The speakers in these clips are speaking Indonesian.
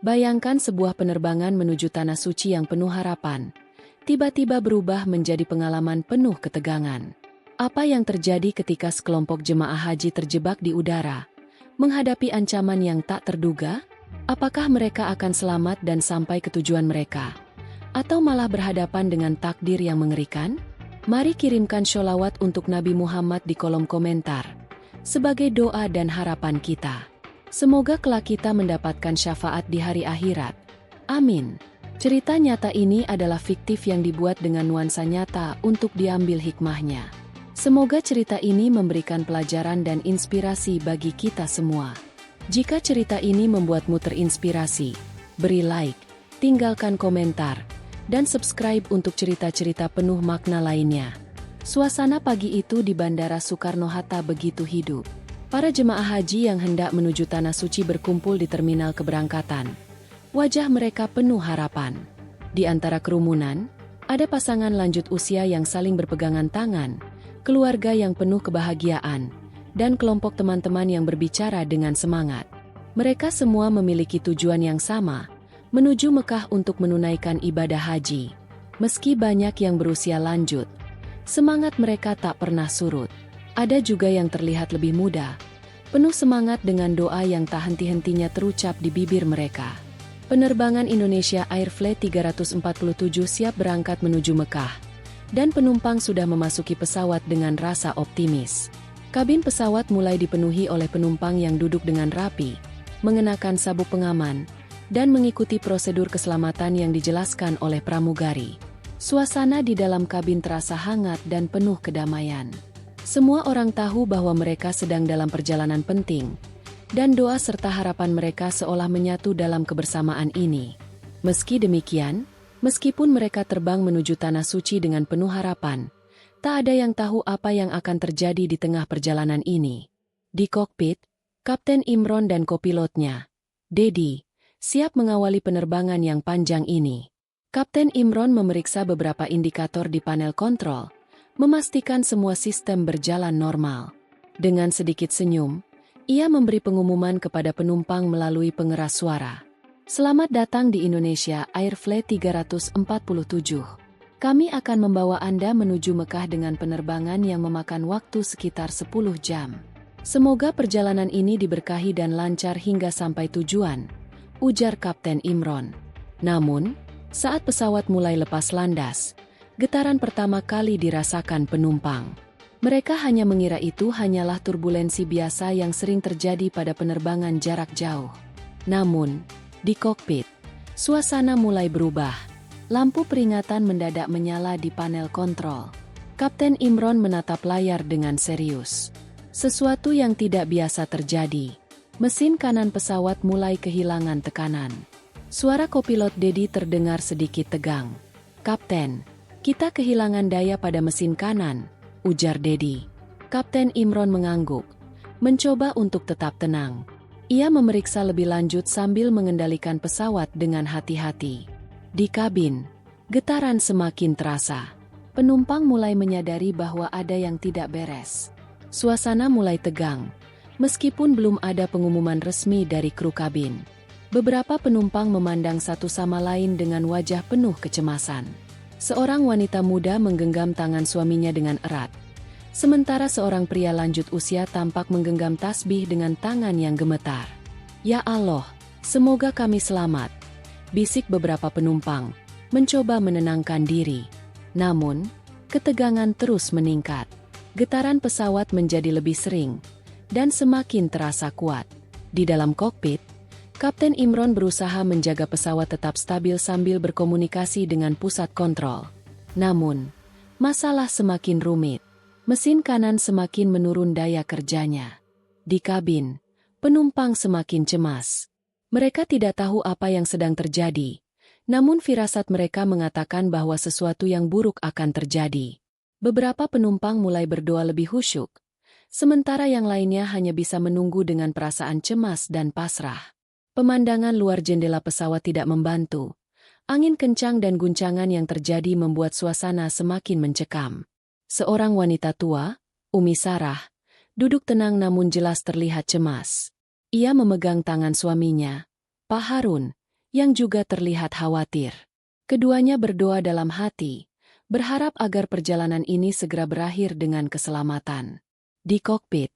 Bayangkan sebuah penerbangan menuju tanah suci yang penuh harapan, tiba-tiba berubah menjadi pengalaman penuh ketegangan. Apa yang terjadi ketika sekelompok jemaah haji terjebak di udara, menghadapi ancaman yang tak terduga? Apakah mereka akan selamat dan sampai ke tujuan mereka? Atau malah berhadapan dengan takdir yang mengerikan? Mari kirimkan sholawat untuk Nabi Muhammad di kolom komentar, sebagai doa dan harapan kita. Semoga kelak kita mendapatkan syafaat di hari akhirat. Amin. Cerita nyata ini adalah fiktif yang dibuat dengan nuansa nyata untuk diambil hikmahnya. Semoga cerita ini memberikan pelajaran dan inspirasi bagi kita semua. Jika cerita ini membuatmu terinspirasi, beri like, tinggalkan komentar, dan subscribe untuk cerita-cerita penuh makna lainnya. Suasana pagi itu di Bandara Soekarno-Hatta begitu hidup. Para jemaah haji yang hendak menuju Tanah Suci berkumpul di terminal keberangkatan. Wajah mereka penuh harapan. Di antara kerumunan, ada pasangan lanjut usia yang saling berpegangan tangan, keluarga yang penuh kebahagiaan, dan kelompok teman-teman yang berbicara dengan semangat. Mereka semua memiliki tujuan yang sama, menuju Mekah untuk menunaikan ibadah haji. Meski banyak yang berusia lanjut, semangat mereka tak pernah surut. Ada juga yang terlihat lebih muda, penuh semangat dengan doa yang tak henti-hentinya terucap di bibir mereka. Penerbangan Indonesia Air Flight 347 siap berangkat menuju Mekah, dan penumpang sudah memasuki pesawat dengan rasa optimis. Kabin pesawat mulai dipenuhi oleh penumpang yang duduk dengan rapi, mengenakan sabuk pengaman, dan mengikuti prosedur keselamatan yang dijelaskan oleh pramugari. Suasana di dalam kabin terasa hangat dan penuh kedamaian. Semua orang tahu bahwa mereka sedang dalam perjalanan penting, dan doa serta harapan mereka seolah menyatu dalam kebersamaan ini. Meski demikian, meskipun mereka terbang menuju Tanah Suci dengan penuh harapan, tak ada yang tahu apa yang akan terjadi di tengah perjalanan ini. Di kokpit, Kapten Imron dan kopilotnya, Dedi, siap mengawali penerbangan yang panjang ini. Kapten Imron memeriksa beberapa indikator di panel kontrol, memastikan semua sistem berjalan normal. Dengan sedikit senyum, ia memberi pengumuman kepada penumpang melalui pengeras suara. Selamat datang di Indonesia Air Flight 347. Kami akan membawa Anda menuju Mekah dengan penerbangan yang memakan waktu sekitar 10 jam. Semoga perjalanan ini diberkahi dan lancar hingga sampai tujuan, ujar Kapten Imron. Namun, saat pesawat mulai lepas landas, getaran pertama kali dirasakan penumpang. Mereka hanya mengira itu hanyalah turbulensi biasa yang sering terjadi pada penerbangan jarak jauh. Namun, di kokpit, suasana mulai berubah. Lampu peringatan mendadak menyala di panel kontrol. Kapten Imron menatap layar dengan serius. Sesuatu yang tidak biasa terjadi. Mesin kanan pesawat mulai kehilangan tekanan. Suara kopilot Dedi terdengar sedikit tegang. "Kapten, kita kehilangan daya pada mesin kanan," ujar Dedi. Kapten Imron mengangguk, mencoba untuk tetap tenang. Ia memeriksa lebih lanjut sambil mengendalikan pesawat dengan hati-hati. Di kabin, getaran semakin terasa. Penumpang mulai menyadari bahwa ada yang tidak beres. Suasana mulai tegang, meskipun belum ada pengumuman resmi dari kru kabin. Beberapa penumpang memandang satu sama lain dengan wajah penuh kecemasan. Seorang wanita muda menggenggam tangan suaminya dengan erat, sementara seorang pria lanjut usia tampak menggenggam tasbih dengan tangan yang gemetar. "Ya Allah, semoga kami selamat," bisik beberapa penumpang, mencoba menenangkan diri. Namun, ketegangan terus meningkat. Getaran pesawat menjadi lebih sering, dan semakin terasa kuat. Di dalam kokpit, Kapten Imron berusaha menjaga pesawat tetap stabil sambil berkomunikasi dengan pusat kontrol. Namun, masalah semakin rumit. Mesin kanan semakin menurun daya kerjanya. Di kabin, penumpang semakin cemas. Mereka tidak tahu apa yang sedang terjadi, namun firasat mereka mengatakan bahwa sesuatu yang buruk akan terjadi. Beberapa penumpang mulai berdoa lebih khusyuk, sementara yang lainnya hanya bisa menunggu dengan perasaan cemas dan pasrah. Pemandangan luar jendela pesawat tidak membantu. Angin kencang dan guncangan yang terjadi membuat suasana semakin mencekam. Seorang wanita tua, Umi Sarah, duduk tenang namun jelas terlihat cemas. Ia memegang tangan suaminya, Pak Harun, yang juga terlihat khawatir. Keduanya berdoa dalam hati, berharap agar perjalanan ini segera berakhir dengan keselamatan. Di kokpit,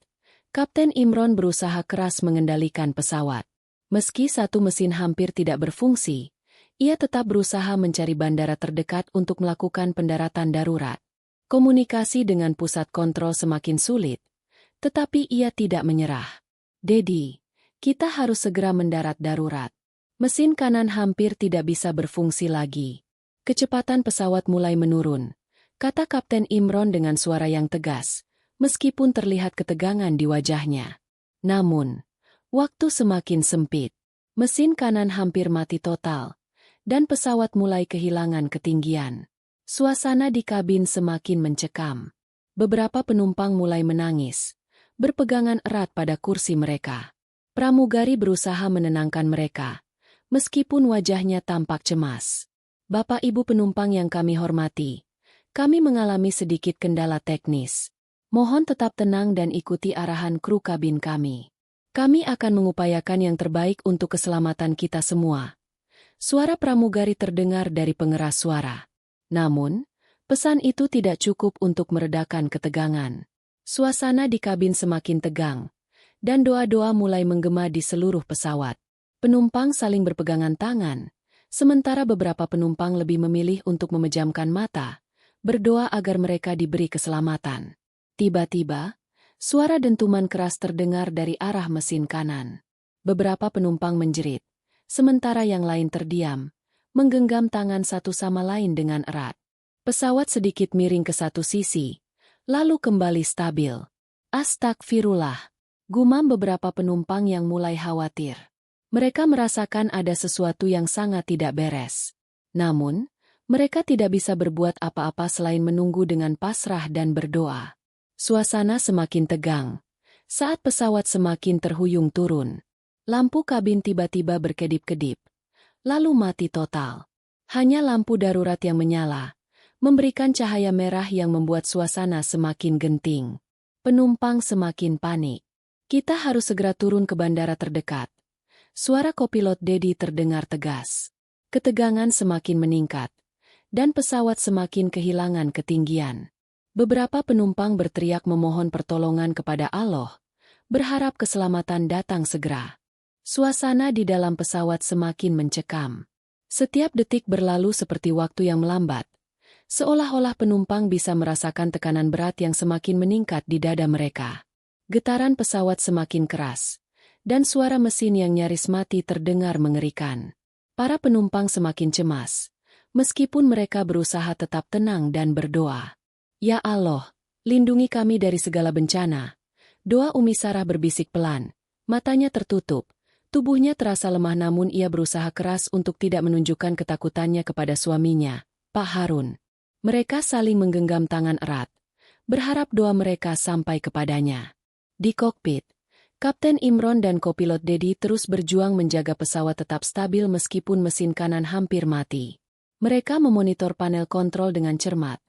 Kapten Imron berusaha keras mengendalikan pesawat. Meski satu mesin hampir tidak berfungsi, ia tetap berusaha mencari bandara terdekat untuk melakukan pendaratan darurat. Komunikasi dengan pusat kontrol semakin sulit, tetapi ia tidak menyerah. "Dedi, kita harus segera mendarat darurat. Mesin kanan hampir tidak bisa berfungsi lagi. Kecepatan pesawat mulai menurun," kata Kapten Imron dengan suara yang tegas, meskipun terlihat ketegangan di wajahnya. Namun, waktu semakin sempit. Mesin kanan hampir mati total, dan pesawat mulai kehilangan ketinggian. Suasana di kabin semakin mencekam. Beberapa penumpang mulai menangis, berpegangan erat pada kursi mereka. Pramugari berusaha menenangkan mereka, meskipun wajahnya tampak cemas. "Bapak Ibu penumpang yang kami hormati, kami mengalami sedikit kendala teknis. Mohon tetap tenang dan ikuti arahan kru kabin kami. Kami akan mengupayakan yang terbaik untuk keselamatan kita semua." Suara pramugari terdengar dari pengeras suara. Namun, pesan itu tidak cukup untuk meredakan ketegangan. Suasana di kabin semakin tegang, dan doa-doa mulai menggema di seluruh pesawat. Penumpang saling berpegangan tangan, sementara beberapa penumpang lebih memilih untuk memejamkan mata, berdoa agar mereka diberi keselamatan. Tiba-tiba, suara dentuman keras terdengar dari arah mesin kanan. Beberapa penumpang menjerit, sementara yang lain terdiam, menggenggam tangan satu sama lain dengan erat. Pesawat sedikit miring ke satu sisi, lalu kembali stabil. "Astagfirullah," gumam beberapa penumpang yang mulai khawatir. Mereka merasakan ada sesuatu yang sangat tidak beres. Namun, mereka tidak bisa berbuat apa-apa selain menunggu dengan pasrah dan berdoa. Suasana semakin tegang. Saat pesawat semakin terhuyung turun, lampu kabin tiba-tiba berkedip-kedip, lalu mati total. Hanya lampu darurat yang menyala, memberikan cahaya merah yang membuat suasana semakin genting. Penumpang semakin panik. "Kita harus segera turun ke bandara terdekat." Suara kopilot Dedi terdengar tegas. Ketegangan semakin meningkat, dan pesawat semakin kehilangan ketinggian. Beberapa penumpang berteriak memohon pertolongan kepada Allah, berharap keselamatan datang segera. Suasana di dalam pesawat semakin mencekam. Setiap detik berlalu seperti waktu yang melambat, seolah-olah penumpang bisa merasakan tekanan berat yang semakin meningkat di dada mereka. Getaran pesawat semakin keras, dan suara mesin yang nyaris mati terdengar mengerikan. Para penumpang semakin cemas, meskipun mereka berusaha tetap tenang dan berdoa. "Ya Allah, lindungi kami dari segala bencana." Doa Umi Sarah berbisik pelan, matanya tertutup, tubuhnya terasa lemah namun ia berusaha keras untuk tidak menunjukkan ketakutannya kepada suaminya, Pak Harun. Mereka saling menggenggam tangan erat, berharap doa mereka sampai kepadanya. Di kokpit, Kapten Imron dan kopilot Dedi terus berjuang menjaga pesawat tetap stabil meskipun mesin kanan hampir mati. Mereka memonitor panel kontrol dengan cermat,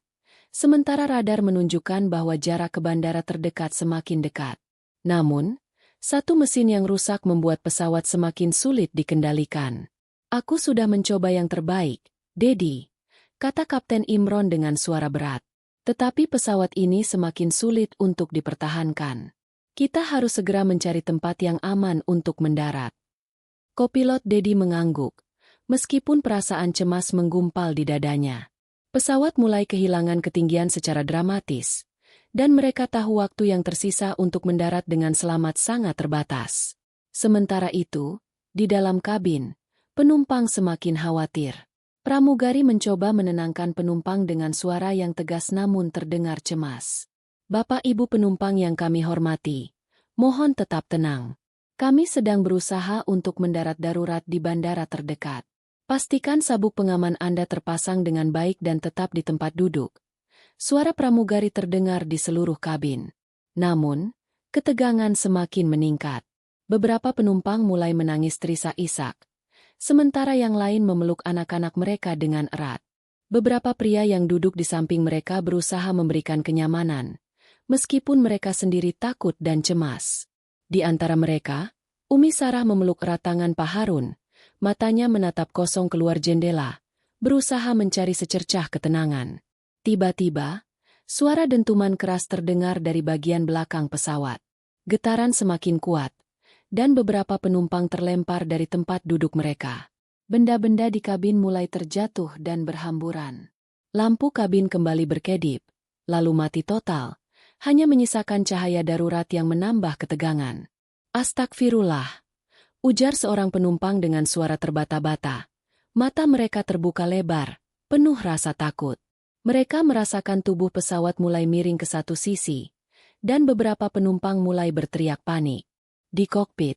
sementara radar menunjukkan bahwa jarak ke bandara terdekat semakin dekat. Namun, satu mesin yang rusak membuat pesawat semakin sulit dikendalikan. "Aku sudah mencoba yang terbaik, Dedi," kata Kapten Imron dengan suara berat. "Tetapi pesawat ini semakin sulit untuk dipertahankan. Kita harus segera mencari tempat yang aman untuk mendarat." Kopilot Dedi mengangguk, meskipun perasaan cemas menggumpal di dadanya. Pesawat mulai kehilangan ketinggian secara dramatis, dan mereka tahu waktu yang tersisa untuk mendarat dengan selamat sangat terbatas. Sementara itu, di dalam kabin, penumpang semakin khawatir. Pramugari mencoba menenangkan penumpang dengan suara yang tegas namun terdengar cemas. "Bapak Ibu penumpang yang kami hormati, mohon tetap tenang. Kami sedang berusaha untuk mendarat darurat di bandara terdekat. Pastikan sabuk pengaman Anda terpasang dengan baik dan tetap di tempat duduk." Suara pramugari terdengar di seluruh kabin. Namun, ketegangan semakin meningkat. Beberapa penumpang mulai menangis terisak-isak, sementara yang lain memeluk anak-anak mereka dengan erat. Beberapa pria yang duduk di samping mereka berusaha memberikan kenyamanan, meskipun mereka sendiri takut dan cemas. Di antara mereka, Umi Sarah memeluk erat tangan Pak Harun, matanya menatap kosong keluar jendela, berusaha mencari secercah ketenangan. Tiba-tiba, suara dentuman keras terdengar dari bagian belakang pesawat. Getaran semakin kuat, dan beberapa penumpang terlempar dari tempat duduk mereka. Benda-benda di kabin mulai terjatuh dan berhamburan. Lampu kabin kembali berkedip, lalu mati total, hanya menyisakan cahaya darurat yang menambah ketegangan. "Astagfirullah," ujar seorang penumpang dengan suara terbata-bata. Mata mereka terbuka lebar, penuh rasa takut. Mereka merasakan tubuh pesawat mulai miring ke satu sisi, dan beberapa penumpang mulai berteriak panik. Di kokpit,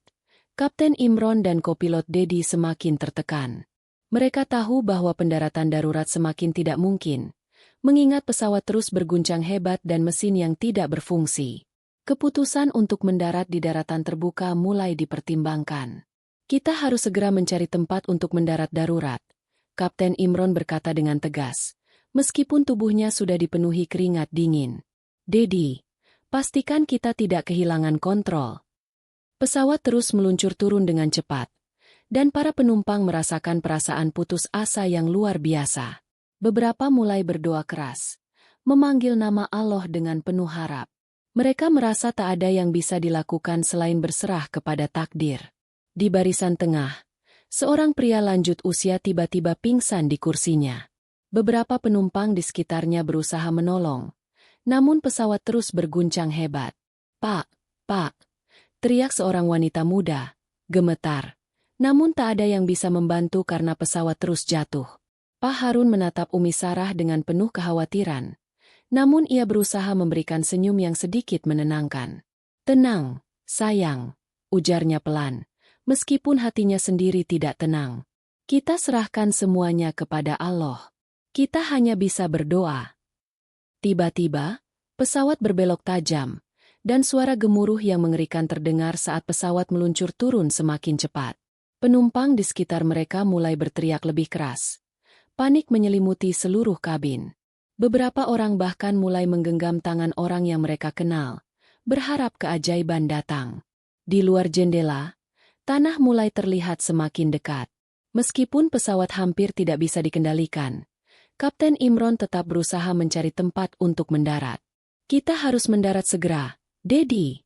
Kapten Imron dan kopilot Dedi semakin tertekan. Mereka tahu bahwa pendaratan darurat semakin tidak mungkin, mengingat pesawat terus berguncang hebat dan mesin yang tidak berfungsi. Keputusan untuk mendarat di daratan terbuka mulai dipertimbangkan. "Kita harus segera mencari tempat untuk mendarat darurat," Kapten Imron berkata dengan tegas, meskipun tubuhnya sudah dipenuhi keringat dingin. "Dedi, pastikan kita tidak kehilangan kontrol." Pesawat terus meluncur turun dengan cepat, dan para penumpang merasakan perasaan putus asa yang luar biasa. Beberapa mulai berdoa keras, memanggil nama Allah dengan penuh harap. Mereka merasa tak ada yang bisa dilakukan selain berserah kepada takdir. Di barisan tengah, seorang pria lanjut usia tiba-tiba pingsan di kursinya. Beberapa penumpang di sekitarnya berusaha menolong, namun pesawat terus berguncang hebat. Pak," teriak seorang wanita muda, gemetar. Namun tak ada yang bisa membantu karena pesawat terus jatuh. Pak Harun menatap Umi Sarah dengan penuh kekhawatiran. Namun ia berusaha memberikan senyum yang sedikit menenangkan. "Tenang, sayang," ujarnya pelan, meskipun hatinya sendiri tidak tenang. "Kita serahkan semuanya kepada Allah. Kita hanya bisa berdoa." Tiba-tiba, pesawat berbelok tajam, dan suara gemuruh yang mengerikan terdengar saat pesawat meluncur turun semakin cepat. Penumpang di sekitar mereka mulai berteriak lebih keras. Panik menyelimuti seluruh kabin. Beberapa orang bahkan mulai menggenggam tangan orang yang mereka kenal, berharap keajaiban datang. Di luar jendela, tanah mulai terlihat semakin dekat. Meskipun pesawat hampir tidak bisa dikendalikan, Kapten Imron tetap berusaha mencari tempat untuk mendarat. "Kita harus mendarat segera, Dedi,"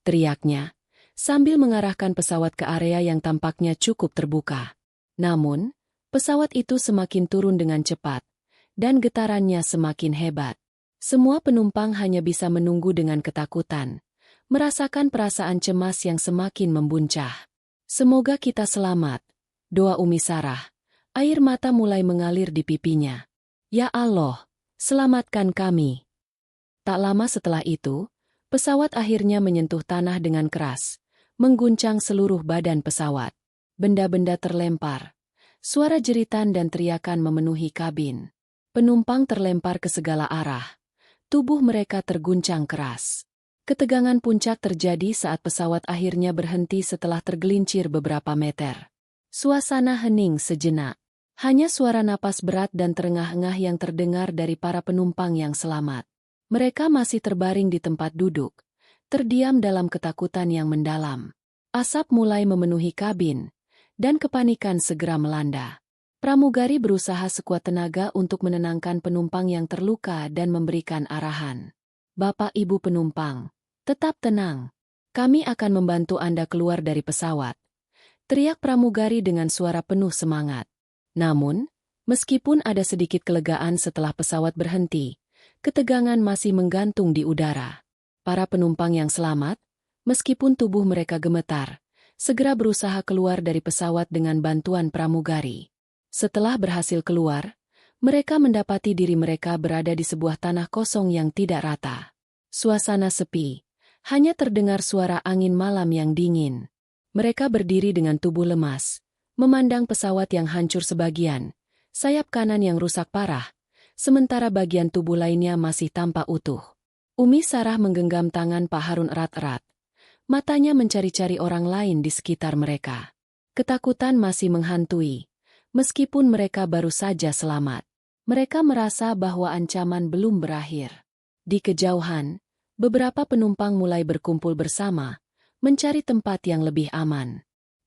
teriaknya, sambil mengarahkan pesawat ke area yang tampaknya cukup terbuka. Namun, pesawat itu semakin turun dengan cepat, dan getarannya semakin hebat. Semua penumpang hanya bisa menunggu dengan ketakutan, merasakan perasaan cemas yang semakin membuncah. "Semoga kita selamat," doa Umi Sarah. Air mata mulai mengalir di pipinya. "Ya Allah, selamatkan kami." Tak lama setelah itu, pesawat akhirnya menyentuh tanah dengan keras, mengguncang seluruh badan pesawat. Benda-benda terlempar. Suara jeritan dan teriakan memenuhi kabin. Penumpang terlempar ke segala arah. Tubuh mereka terguncang keras. Ketegangan puncak terjadi saat pesawat akhirnya berhenti setelah tergelincir beberapa meter. Suasana hening sejenak. Hanya suara napas berat dan terengah-engah yang terdengar dari para penumpang yang selamat. Mereka masih terbaring di tempat duduk, terdiam dalam ketakutan yang mendalam. Asap mulai memenuhi kabin, dan kepanikan segera melanda. Pramugari berusaha sekuat tenaga untuk menenangkan penumpang yang terluka dan memberikan arahan. "Bapak Ibu penumpang, tetap tenang. Kami akan membantu Anda keluar dari pesawat," teriak pramugari dengan suara penuh semangat. Namun, meskipun ada sedikit kelegaan setelah pesawat berhenti, ketegangan masih menggantung di udara. Para penumpang yang selamat, meskipun tubuh mereka gemetar, segera berusaha keluar dari pesawat dengan bantuan pramugari. Setelah berhasil keluar, mereka mendapati diri mereka berada di sebuah tanah kosong yang tidak rata. Suasana sepi, hanya terdengar suara angin malam yang dingin. Mereka berdiri dengan tubuh lemas, memandang pesawat yang hancur sebagian, sayap kanan yang rusak parah, sementara bagian tubuh lainnya masih tampak utuh. Umi Sarah menggenggam tangan Pak Harun erat-erat. Matanya mencari-cari orang lain di sekitar mereka. Ketakutan masih menghantui, meskipun mereka baru saja selamat. Mereka merasa bahwa ancaman belum berakhir. Di kejauhan, beberapa penumpang mulai berkumpul bersama, mencari tempat yang lebih aman.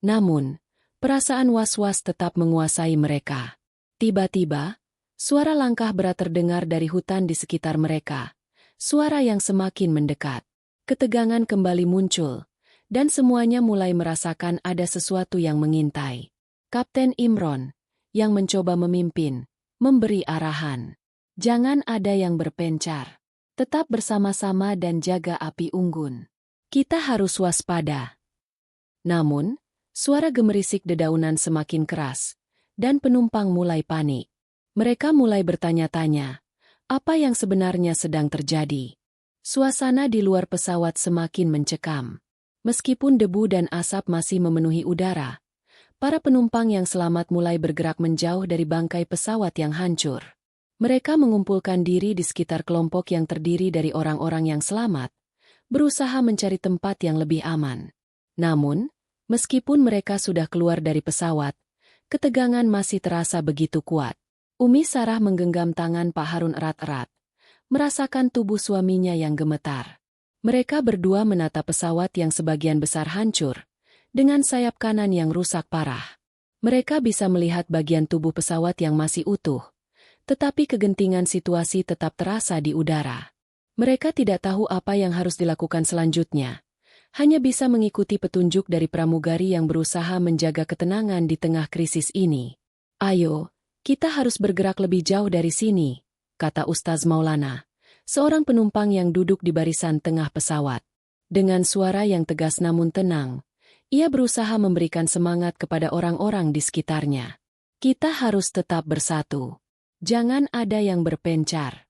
Namun, Perasaan was-was tetap menguasai mereka. Tiba-tiba, suara langkah berat terdengar dari hutan di sekitar mereka. Suara yang semakin mendekat. Ketegangan kembali muncul, dan semuanya mulai merasakan ada sesuatu yang mengintai. Kapten Imron, yang mencoba memimpin, memberi arahan. Jangan ada yang berpencar. Tetap bersama-sama dan jaga api unggun. Kita harus waspada. Namun, suara gemerisik dedaunan semakin keras, dan penumpang mulai panik. Mereka mulai bertanya-tanya, apa yang sebenarnya sedang terjadi? Suasana di luar pesawat semakin mencekam. Meskipun debu dan asap masih memenuhi udara, para penumpang yang selamat mulai bergerak menjauh dari bangkai pesawat yang hancur. Mereka mengumpulkan diri di sekitar kelompok yang terdiri dari orang-orang yang selamat, berusaha mencari tempat yang lebih aman. Namun, meskipun mereka sudah keluar dari pesawat, ketegangan masih terasa begitu kuat. Umi Sarah menggenggam tangan Pak Harun erat-erat, merasakan tubuh suaminya yang gemetar. Mereka berdua menatap pesawat yang sebagian besar hancur, dengan sayap kanan yang rusak parah. Mereka bisa melihat bagian tubuh pesawat yang masih utuh, tetapi kegentingan situasi tetap terasa di udara. Mereka tidak tahu apa yang harus dilakukan selanjutnya. Hanya bisa mengikuti petunjuk dari pramugari yang berusaha menjaga ketenangan di tengah krisis ini. Ayo, kita harus bergerak lebih jauh dari sini, kata Ustaz Maulana, seorang penumpang yang duduk di barisan tengah pesawat. Dengan suara yang tegas namun tenang, ia berusaha memberikan semangat kepada orang-orang di sekitarnya. Kita harus tetap bersatu. Jangan ada yang berpencar.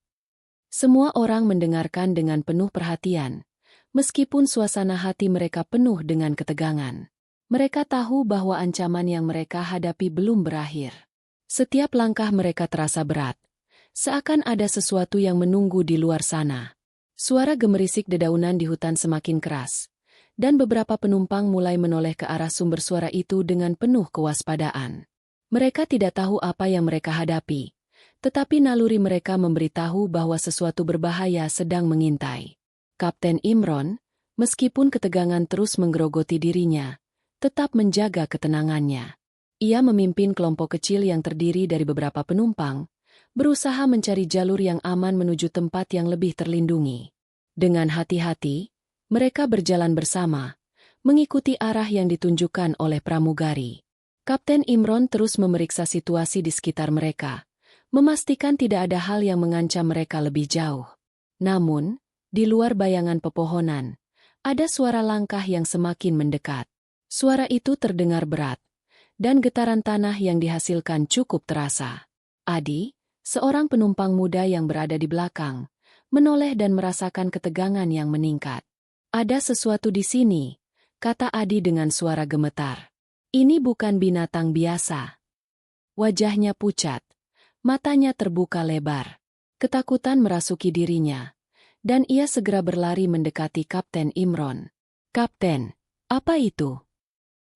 Semua orang mendengarkan dengan penuh perhatian, meskipun suasana hati mereka penuh dengan ketegangan. Mereka tahu bahwa ancaman yang mereka hadapi belum berakhir. Setiap langkah mereka terasa berat, seakan ada sesuatu yang menunggu di luar sana. Suara gemerisik dedaunan di hutan semakin keras, dan beberapa penumpang mulai menoleh ke arah sumber suara itu dengan penuh kewaspadaan. Mereka tidak tahu apa yang mereka hadapi, tetapi naluri mereka memberitahu bahwa sesuatu berbahaya sedang mengintai. Kapten Imron, meskipun ketegangan terus menggerogoti dirinya, tetap menjaga ketenangannya. Ia memimpin kelompok kecil yang terdiri dari beberapa penumpang, berusaha mencari jalur yang aman menuju tempat yang lebih terlindungi. Dengan hati-hati, mereka berjalan bersama, mengikuti arah yang ditunjukkan oleh pramugari. Kapten Imron terus memeriksa situasi di sekitar mereka, memastikan tidak ada hal yang mengancam mereka lebih jauh. Namun, di luar bayangan pepohonan, ada suara langkah yang semakin mendekat. Suara itu terdengar berat, dan getaran tanah yang dihasilkan cukup terasa. Adi, seorang penumpang muda yang berada di belakang, menoleh dan merasakan ketegangan yang meningkat. Ada sesuatu di sini, kata Adi dengan suara gemetar. Ini bukan binatang biasa. Wajahnya pucat. Matanya terbuka lebar. Ketakutan merasuki dirinya, dan ia segera berlari mendekati Kapten Imron. Kapten, apa itu?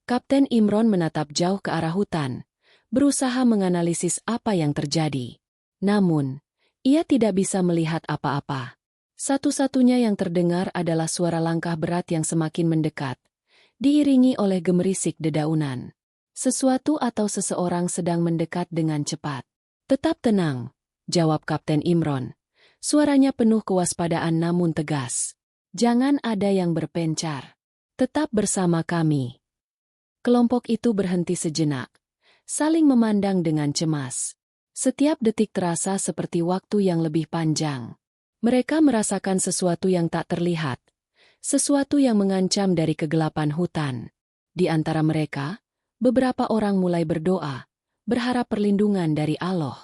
Kapten Imron menatap jauh ke arah hutan, berusaha menganalisis apa yang terjadi. Namun, ia tidak bisa melihat apa-apa. Satu-satunya yang terdengar adalah suara langkah berat yang semakin mendekat, diiringi oleh gemerisik dedaunan. Sesuatu atau seseorang sedang mendekat dengan cepat. Tetap tenang, jawab Kapten Imron. Suaranya penuh kewaspadaan namun tegas. Jangan ada yang berpencar. Tetap bersama kami. Kelompok itu berhenti sejenak, saling memandang dengan cemas. Setiap detik terasa seperti waktu yang lebih panjang. Mereka merasakan sesuatu yang tak terlihat, sesuatu yang mengancam dari kegelapan hutan. Di antara mereka, beberapa orang mulai berdoa, berharap perlindungan dari Allah.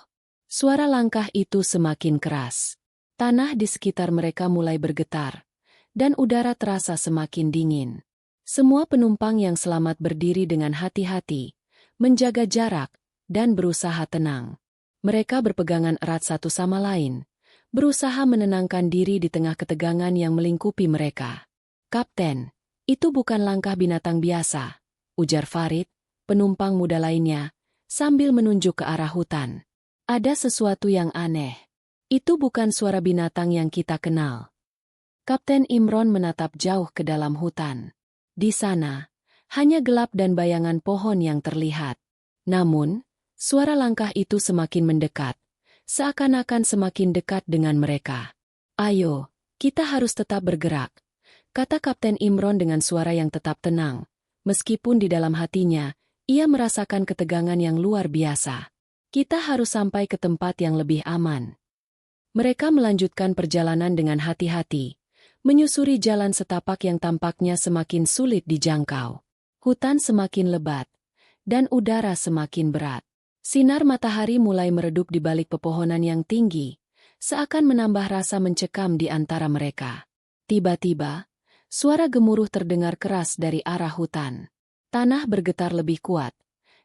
Suara langkah itu semakin keras. Tanah di sekitar mereka mulai bergetar, dan udara terasa semakin dingin. Semua penumpang yang selamat berdiri dengan hati-hati, menjaga jarak, dan berusaha tenang. Mereka berpegangan erat satu sama lain, berusaha menenangkan diri di tengah ketegangan yang melingkupi mereka. Kapten, itu bukan langkah binatang biasa, ujar Farid, penumpang muda lainnya, sambil menunjuk ke arah hutan. Ada sesuatu yang aneh. Itu bukan suara binatang yang kita kenal. Kapten Imron menatap jauh ke dalam hutan. Di sana, Hanya gelap dan bayangan pohon yang terlihat. Namun, suara langkah itu semakin mendekat, seakan-akan semakin dekat dengan mereka. "Ayo, kita harus tetap bergerak," kata Kapten Imron dengan suara yang tetap tenang. Meskipun di dalam hatinya, ia merasakan ketegangan yang luar biasa. "Kita harus sampai ke tempat yang lebih aman." Mereka melanjutkan perjalanan dengan hati-hati, menyusuri jalan setapak yang tampaknya semakin sulit dijangkau. Hutan semakin lebat, dan udara semakin berat. Sinar matahari mulai meredup di balik pepohonan yang tinggi, seakan menambah rasa mencekam di antara mereka. Tiba-tiba, suara gemuruh terdengar keras dari arah hutan. Tanah bergetar lebih kuat,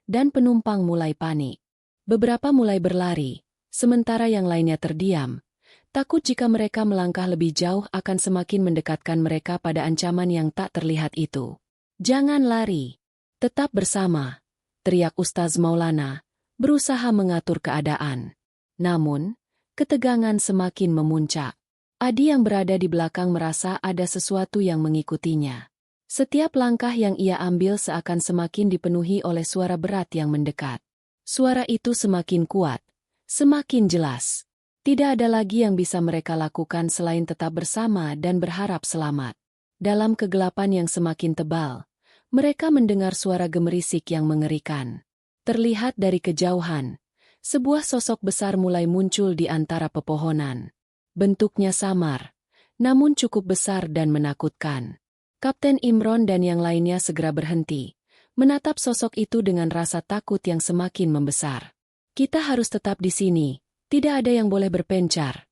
dan penumpang mulai panik. Beberapa mulai berlari, sementara yang lainnya terdiam, takut jika mereka melangkah lebih jauh akan semakin mendekatkan mereka pada ancaman yang tak terlihat itu. "Jangan lari, tetap bersama," teriak Ustaz Maulana, berusaha mengatur keadaan. Namun, ketegangan semakin memuncak. Adi yang berada di belakang merasa ada sesuatu yang mengikutinya. Setiap langkah yang ia ambil seakan semakin dipenuhi oleh suara berat yang mendekat. Suara itu semakin kuat, semakin jelas. Tidak ada lagi yang bisa mereka lakukan selain tetap bersama dan berharap selamat. Dalam kegelapan yang semakin tebal, mereka mendengar suara gemerisik yang mengerikan. Terlihat dari kejauhan, sebuah sosok besar mulai muncul di antara pepohonan. Bentuknya samar, namun cukup besar dan menakutkan. Kapten Imron dan yang lainnya segera berhenti, menatap sosok itu dengan rasa takut yang semakin membesar. "Kita harus tetap di sini, tidak ada yang boleh berpencar,"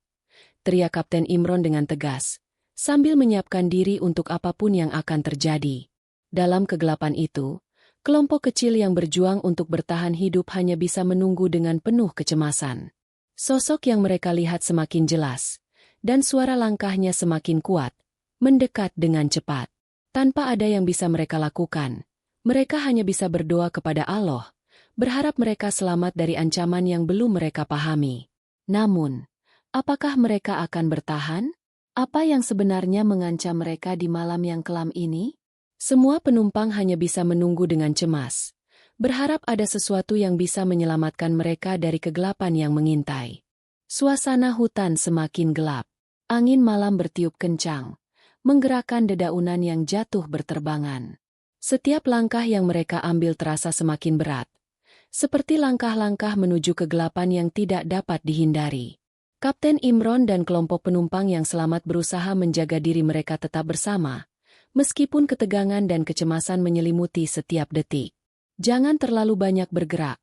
teriak Kapten Imron dengan tegas, sambil menyiapkan diri untuk apapun yang akan terjadi. Dalam kegelapan itu, kelompok kecil yang berjuang untuk bertahan hidup hanya bisa menunggu dengan penuh kecemasan. Sosok yang mereka lihat semakin jelas, dan suara langkahnya semakin kuat, mendekat dengan cepat. Tanpa ada yang bisa mereka lakukan, mereka hanya bisa berdoa kepada Allah, berharap mereka selamat dari ancaman yang belum mereka pahami. Namun, apakah mereka akan bertahan? Apa yang sebenarnya mengancam mereka di malam yang kelam ini? Semua penumpang hanya bisa menunggu dengan cemas, berharap ada sesuatu yang bisa menyelamatkan mereka dari kegelapan yang mengintai. Suasana hutan semakin gelap. Angin malam bertiup kencang, menggerakkan dedaunan yang jatuh berterbangan. Setiap langkah yang mereka ambil terasa semakin berat, seperti langkah-langkah menuju kegelapan yang tidak dapat dihindari. Kapten Imron dan kelompok penumpang yang selamat berusaha menjaga diri mereka tetap bersama, meskipun ketegangan dan kecemasan menyelimuti setiap detik. "Jangan terlalu banyak bergerak,"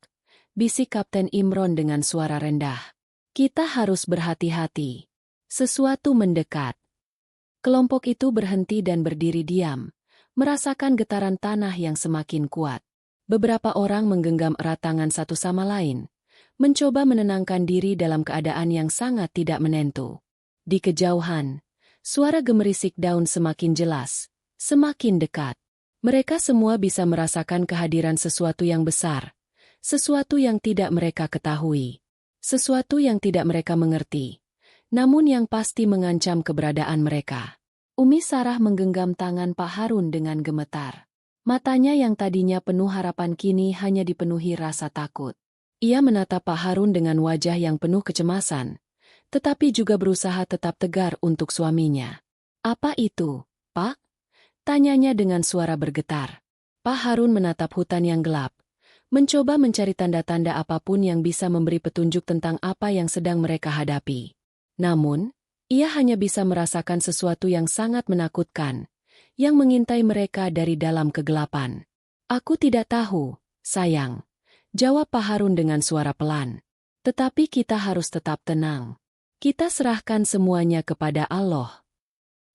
bisik Kapten Imron dengan suara rendah. "Kita harus berhati-hati. Sesuatu mendekat." Kelompok itu berhenti dan berdiri diam, merasakan getaran tanah yang semakin kuat. Beberapa orang menggenggam erat tangan satu sama lain, mencoba menenangkan diri dalam keadaan yang sangat tidak menentu. Di kejauhan, suara gemerisik daun semakin jelas, semakin dekat. Mereka semua bisa merasakan kehadiran sesuatu yang besar, sesuatu yang tidak mereka ketahui, sesuatu yang tidak mereka mengerti, namun yang pasti mengancam keberadaan mereka. Umi Sarah menggenggam tangan Pak Harun dengan gemetar. Matanya yang tadinya penuh harapan kini hanya dipenuhi rasa takut. Ia menatap Pak Harun dengan wajah yang penuh kecemasan, tetapi juga berusaha tetap tegar untuk suaminya. "Apa itu, Pak?" tanyanya dengan suara bergetar. Pak Harun menatap hutan yang gelap, mencoba mencari tanda-tanda apapun yang bisa memberi petunjuk tentang apa yang sedang mereka hadapi. Namun, ia hanya bisa merasakan sesuatu yang sangat menakutkan, yang mengintai mereka dari dalam kegelapan. "Aku tidak tahu, sayang," jawab Pak Harun dengan suara pelan. "Tetapi kita harus tetap tenang. Kita serahkan semuanya kepada Allah."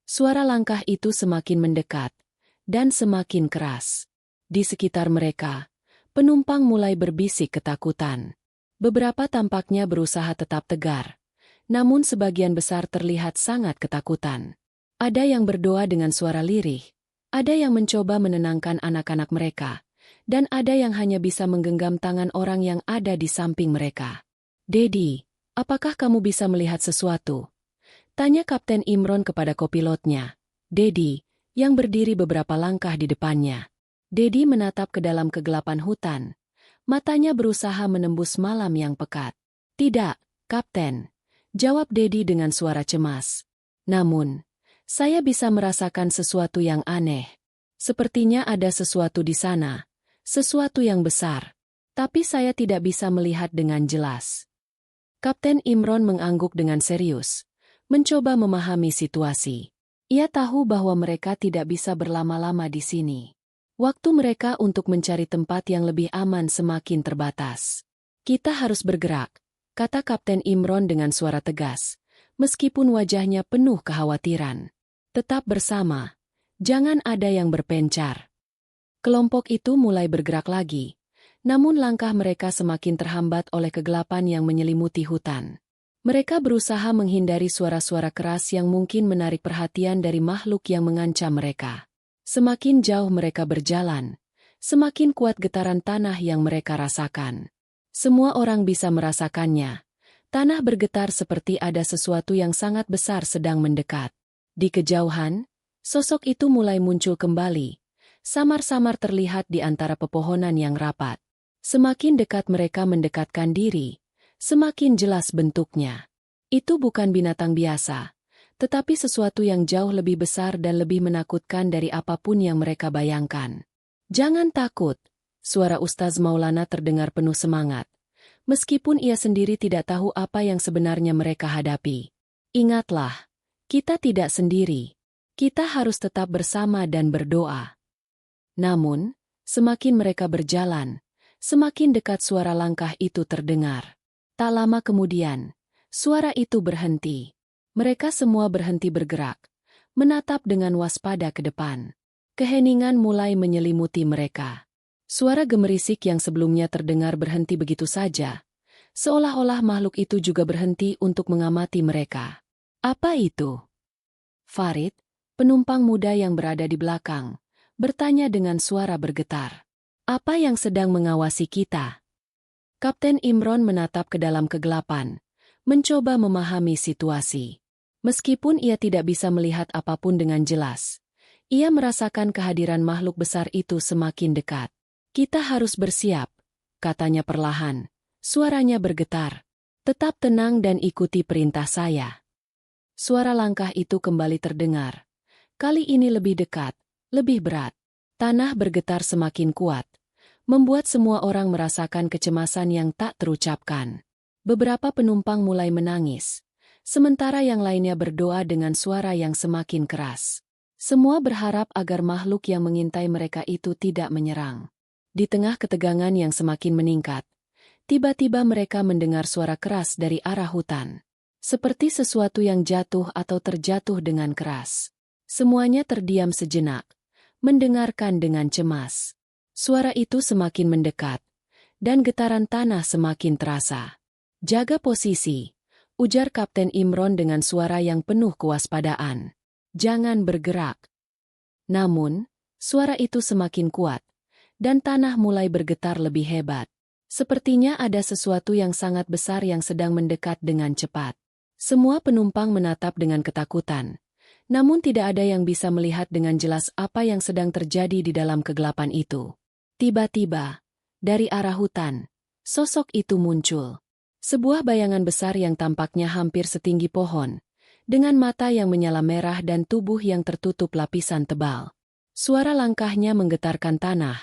Suara langkah itu semakin mendekat, dan semakin keras. Di sekitar mereka, penumpang mulai berbisik ketakutan. Beberapa tampaknya berusaha tetap tegar, namun sebagian besar terlihat sangat ketakutan. Ada yang berdoa dengan suara lirih, ada yang mencoba menenangkan anak-anak mereka, dan ada yang hanya bisa menggenggam tangan orang yang ada di samping mereka. "Dedi, apakah kamu bisa melihat sesuatu?" tanya Kapten Imron kepada kopilotnya, Dedi, yang berdiri beberapa langkah di depannya. Dedi menatap ke dalam kegelapan hutan. Matanya berusaha menembus malam yang pekat. Tidak, Kapten, jawab Dedi dengan suara cemas. Namun, saya bisa merasakan sesuatu yang aneh. Sepertinya ada sesuatu di sana, sesuatu yang besar. Tapi saya tidak bisa melihat dengan jelas. Kapten Imron mengangguk dengan serius, mencoba memahami situasi. Ia tahu bahwa mereka tidak bisa berlama-lama di sini. Waktu mereka untuk mencari tempat yang lebih aman semakin terbatas. Kita harus bergerak, kata Kapten Imron dengan suara tegas, meskipun wajahnya penuh kekhawatiran. Tetap bersama, jangan ada yang berpencar. Kelompok itu mulai bergerak lagi, namun langkah mereka semakin terhambat oleh kegelapan yang menyelimuti hutan. Mereka berusaha menghindari suara-suara keras yang mungkin menarik perhatian dari makhluk yang mengancam mereka. Semakin jauh mereka berjalan, semakin kuat getaran tanah yang mereka rasakan. Semua orang bisa merasakannya. Tanah bergetar seperti ada sesuatu yang sangat besar sedang mendekat. Di kejauhan, sosok itu mulai muncul kembali. Samar-samar terlihat di antara pepohonan yang rapat. Semakin dekat mereka mendekatkan diri, semakin jelas bentuknya. Itu bukan binatang biasa, tetapi sesuatu yang jauh lebih besar dan lebih menakutkan dari apapun yang mereka bayangkan. Jangan takut, suara Ustaz Maulana terdengar penuh semangat. Meskipun ia sendiri tidak tahu apa yang sebenarnya mereka hadapi. Ingatlah, kita tidak sendiri. Kita harus tetap bersama dan berdoa. Namun, semakin mereka berjalan, semakin dekat suara langkah itu terdengar. Tak lama kemudian, suara itu berhenti. Mereka semua berhenti bergerak, menatap dengan waspada ke depan. Keheningan mulai menyelimuti mereka. Suara gemerisik yang sebelumnya terdengar berhenti begitu saja, seolah-olah makhluk itu juga berhenti untuk mengamati mereka. Apa itu? Farid, penumpang muda yang berada di belakang, bertanya dengan suara bergetar. Apa yang sedang mengawasi kita? Kapten Imron menatap ke dalam kegelapan, mencoba memahami situasi. Meskipun ia tidak bisa melihat apapun dengan jelas, ia merasakan kehadiran makhluk besar itu semakin dekat. Kita harus bersiap, katanya perlahan. Suaranya bergetar. Tetap tenang dan ikuti perintah saya. Suara langkah itu kembali terdengar. Kali ini lebih dekat, lebih berat. Tanah bergetar semakin kuat, membuat semua orang merasakan kecemasan yang tak terucapkan. Beberapa penumpang mulai menangis, sementara yang lainnya berdoa dengan suara yang semakin keras. Semua berharap agar makhluk yang mengintai mereka itu tidak menyerang. Di tengah ketegangan yang semakin meningkat, tiba-tiba mereka mendengar suara keras dari arah hutan. Seperti sesuatu yang jatuh atau terjatuh dengan keras. Semuanya terdiam sejenak, mendengarkan dengan cemas. Suara itu semakin mendekat, dan getaran tanah semakin terasa. Jaga posisi, ujar Kapten Imron dengan suara yang penuh kewaspadaan. Jangan bergerak. Namun, suara itu semakin kuat, dan tanah mulai bergetar lebih hebat. Sepertinya ada sesuatu yang sangat besar yang sedang mendekat dengan cepat. Semua penumpang menatap dengan ketakutan, namun tidak ada yang bisa melihat dengan jelas apa yang sedang terjadi di dalam kegelapan itu. Tiba-tiba, dari arah hutan, sosok itu muncul. Sebuah bayangan besar yang tampaknya hampir setinggi pohon, dengan mata yang menyala merah dan tubuh yang tertutup lapisan tebal. Suara langkahnya menggetarkan tanah,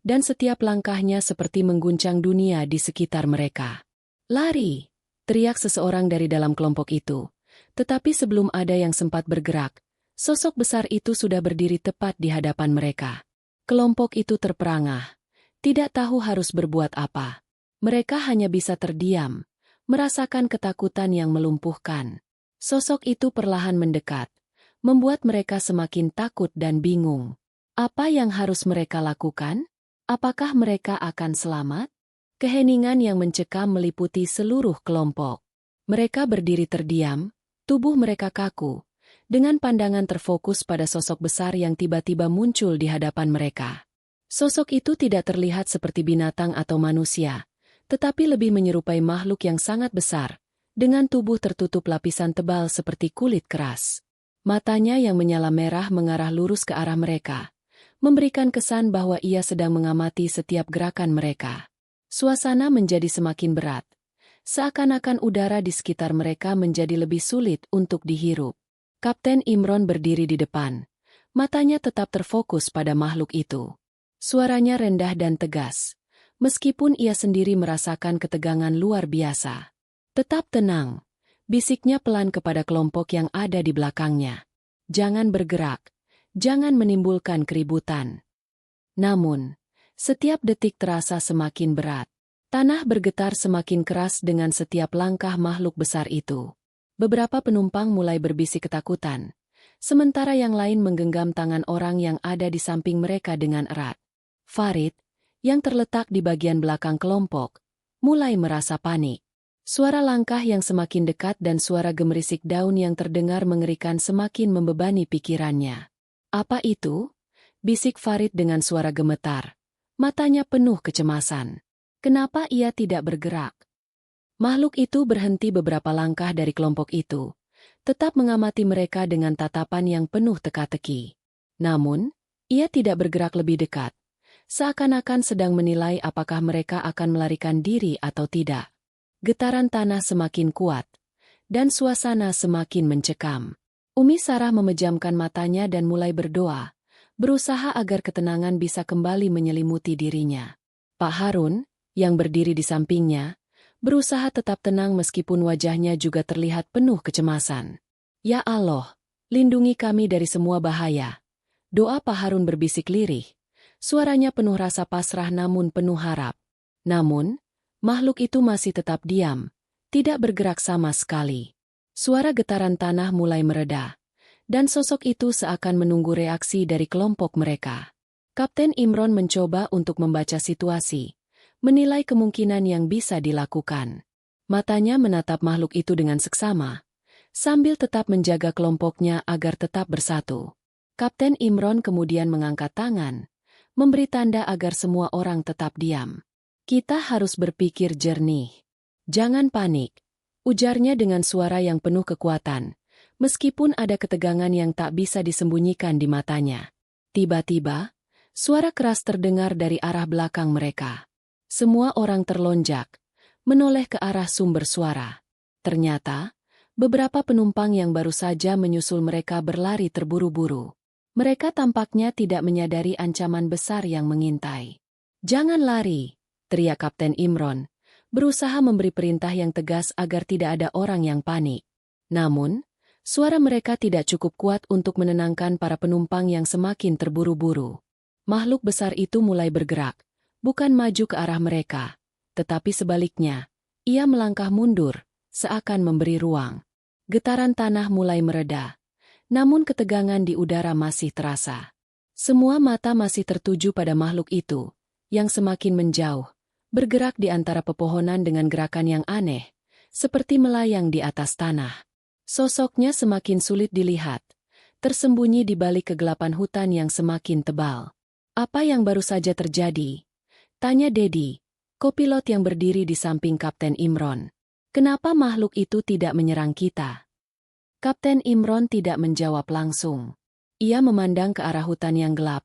dan setiap langkahnya seperti mengguncang dunia di sekitar mereka. Lari! Teriak seseorang dari dalam kelompok itu. Tetapi sebelum ada yang sempat bergerak, sosok besar itu sudah berdiri tepat di hadapan mereka. Kelompok itu terperangah, tidak tahu harus berbuat apa. Mereka hanya bisa terdiam, merasakan ketakutan yang melumpuhkan. Sosok itu perlahan mendekat, membuat mereka semakin takut dan bingung. Apa yang harus mereka lakukan? Apakah mereka akan selamat? Keheningan yang mencekam meliputi seluruh kelompok. Mereka berdiri terdiam, tubuh mereka kaku, dengan pandangan terfokus pada sosok besar yang tiba-tiba muncul di hadapan mereka. Sosok itu tidak terlihat seperti binatang atau manusia, tetapi lebih menyerupai makhluk yang sangat besar, dengan tubuh tertutup lapisan tebal seperti kulit keras. Matanya yang menyala merah mengarah lurus ke arah mereka, memberikan kesan bahwa ia sedang mengamati setiap gerakan mereka. Suasana menjadi semakin berat. Seakan-akan udara di sekitar mereka menjadi lebih sulit untuk dihirup. Kapten Imron berdiri di depan. Matanya tetap terfokus pada makhluk itu. Suaranya rendah dan tegas. Meskipun ia sendiri merasakan ketegangan luar biasa. Tetap tenang. Bisiknya pelan kepada kelompok yang ada di belakangnya. Jangan bergerak. Jangan menimbulkan keributan. Namun, setiap detik terasa semakin berat. Tanah bergetar semakin keras dengan setiap langkah makhluk besar itu. Beberapa penumpang mulai berbisik ketakutan, sementara yang lain menggenggam tangan orang yang ada di samping mereka dengan erat. Farid, yang terletak di bagian belakang kelompok, mulai merasa panik. Suara langkah yang semakin dekat dan suara gemerisik daun yang terdengar mengerikan semakin membebani pikirannya. "Apa itu?" bisik Farid dengan suara gemetar. Matanya penuh kecemasan. Kenapa ia tidak bergerak? Makhluk itu berhenti beberapa langkah dari kelompok itu, tetap mengamati mereka dengan tatapan yang penuh teka-teki. Namun, ia tidak bergerak lebih dekat, seakan-akan sedang menilai apakah mereka akan melarikan diri atau tidak. Getaran tanah semakin kuat, dan suasana semakin mencekam. Umi Sarah memejamkan matanya dan mulai berdoa, berusaha agar ketenangan bisa kembali menyelimuti dirinya. Pak Harun, yang berdiri di sampingnya, berusaha tetap tenang meskipun wajahnya juga terlihat penuh kecemasan. "Ya Allah, lindungi kami dari semua bahaya." Doa Pak Harun berbisik lirih. Suaranya penuh rasa pasrah namun penuh harap. Namun, makhluk itu masih tetap diam, tidak bergerak sama sekali. Suara getaran tanah mulai mereda, dan sosok itu seakan menunggu reaksi dari kelompok mereka. Kapten Imron mencoba untuk membaca situasi, menilai kemungkinan yang bisa dilakukan. Matanya menatap makhluk itu dengan seksama, sambil tetap menjaga kelompoknya agar tetap bersatu. Kapten Imron kemudian mengangkat tangan, memberi tanda agar semua orang tetap diam. "Kita harus berpikir jernih. Jangan panik," ujarnya dengan suara yang penuh kekuatan, meskipun ada ketegangan yang tak bisa disembunyikan di matanya. Tiba-tiba, suara keras terdengar dari arah belakang mereka. Semua orang terlonjak, menoleh ke arah sumber suara. Ternyata, beberapa penumpang yang baru saja menyusul mereka berlari terburu-buru. Mereka tampaknya tidak menyadari ancaman besar yang mengintai. "Jangan lari," teriak Kapten Imron, berusaha memberi perintah yang tegas agar tidak ada orang yang panik. Namun, suara mereka tidak cukup kuat untuk menenangkan para penumpang yang semakin terburu-buru. Makhluk besar itu mulai bergerak. Bukan maju ke arah mereka, tetapi sebaliknya, ia melangkah mundur, seakan memberi ruang. Getaran tanah mulai mereda, namun ketegangan di udara masih terasa. Semua mata masih tertuju pada makhluk itu, yang semakin menjauh, bergerak di antara pepohonan dengan gerakan yang aneh, seperti melayang di atas tanah. Sosoknya semakin sulit dilihat, tersembunyi di balik kegelapan hutan yang semakin tebal. "Apa yang baru saja terjadi?" tanya Dedi, kopilot yang berdiri di samping Kapten Imron. "Kenapa makhluk itu tidak menyerang kita?" Kapten Imron tidak menjawab langsung. Ia memandang ke arah hutan yang gelap,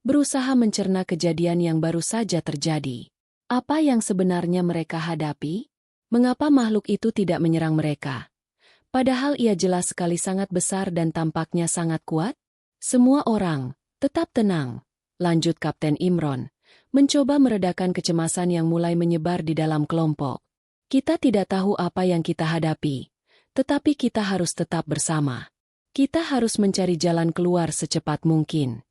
berusaha mencerna kejadian yang baru saja terjadi. Apa yang sebenarnya mereka hadapi? Mengapa makhluk itu tidak menyerang mereka? Padahal ia jelas sekali sangat besar dan tampaknya sangat kuat. "Semua orang, tetap tenang," lanjut Kapten Imron, mencoba meredakan kecemasan yang mulai menyebar di dalam kelompok. "Kita tidak tahu apa yang kita hadapi, tetapi kita harus tetap bersama. Kita harus mencari jalan keluar secepat mungkin."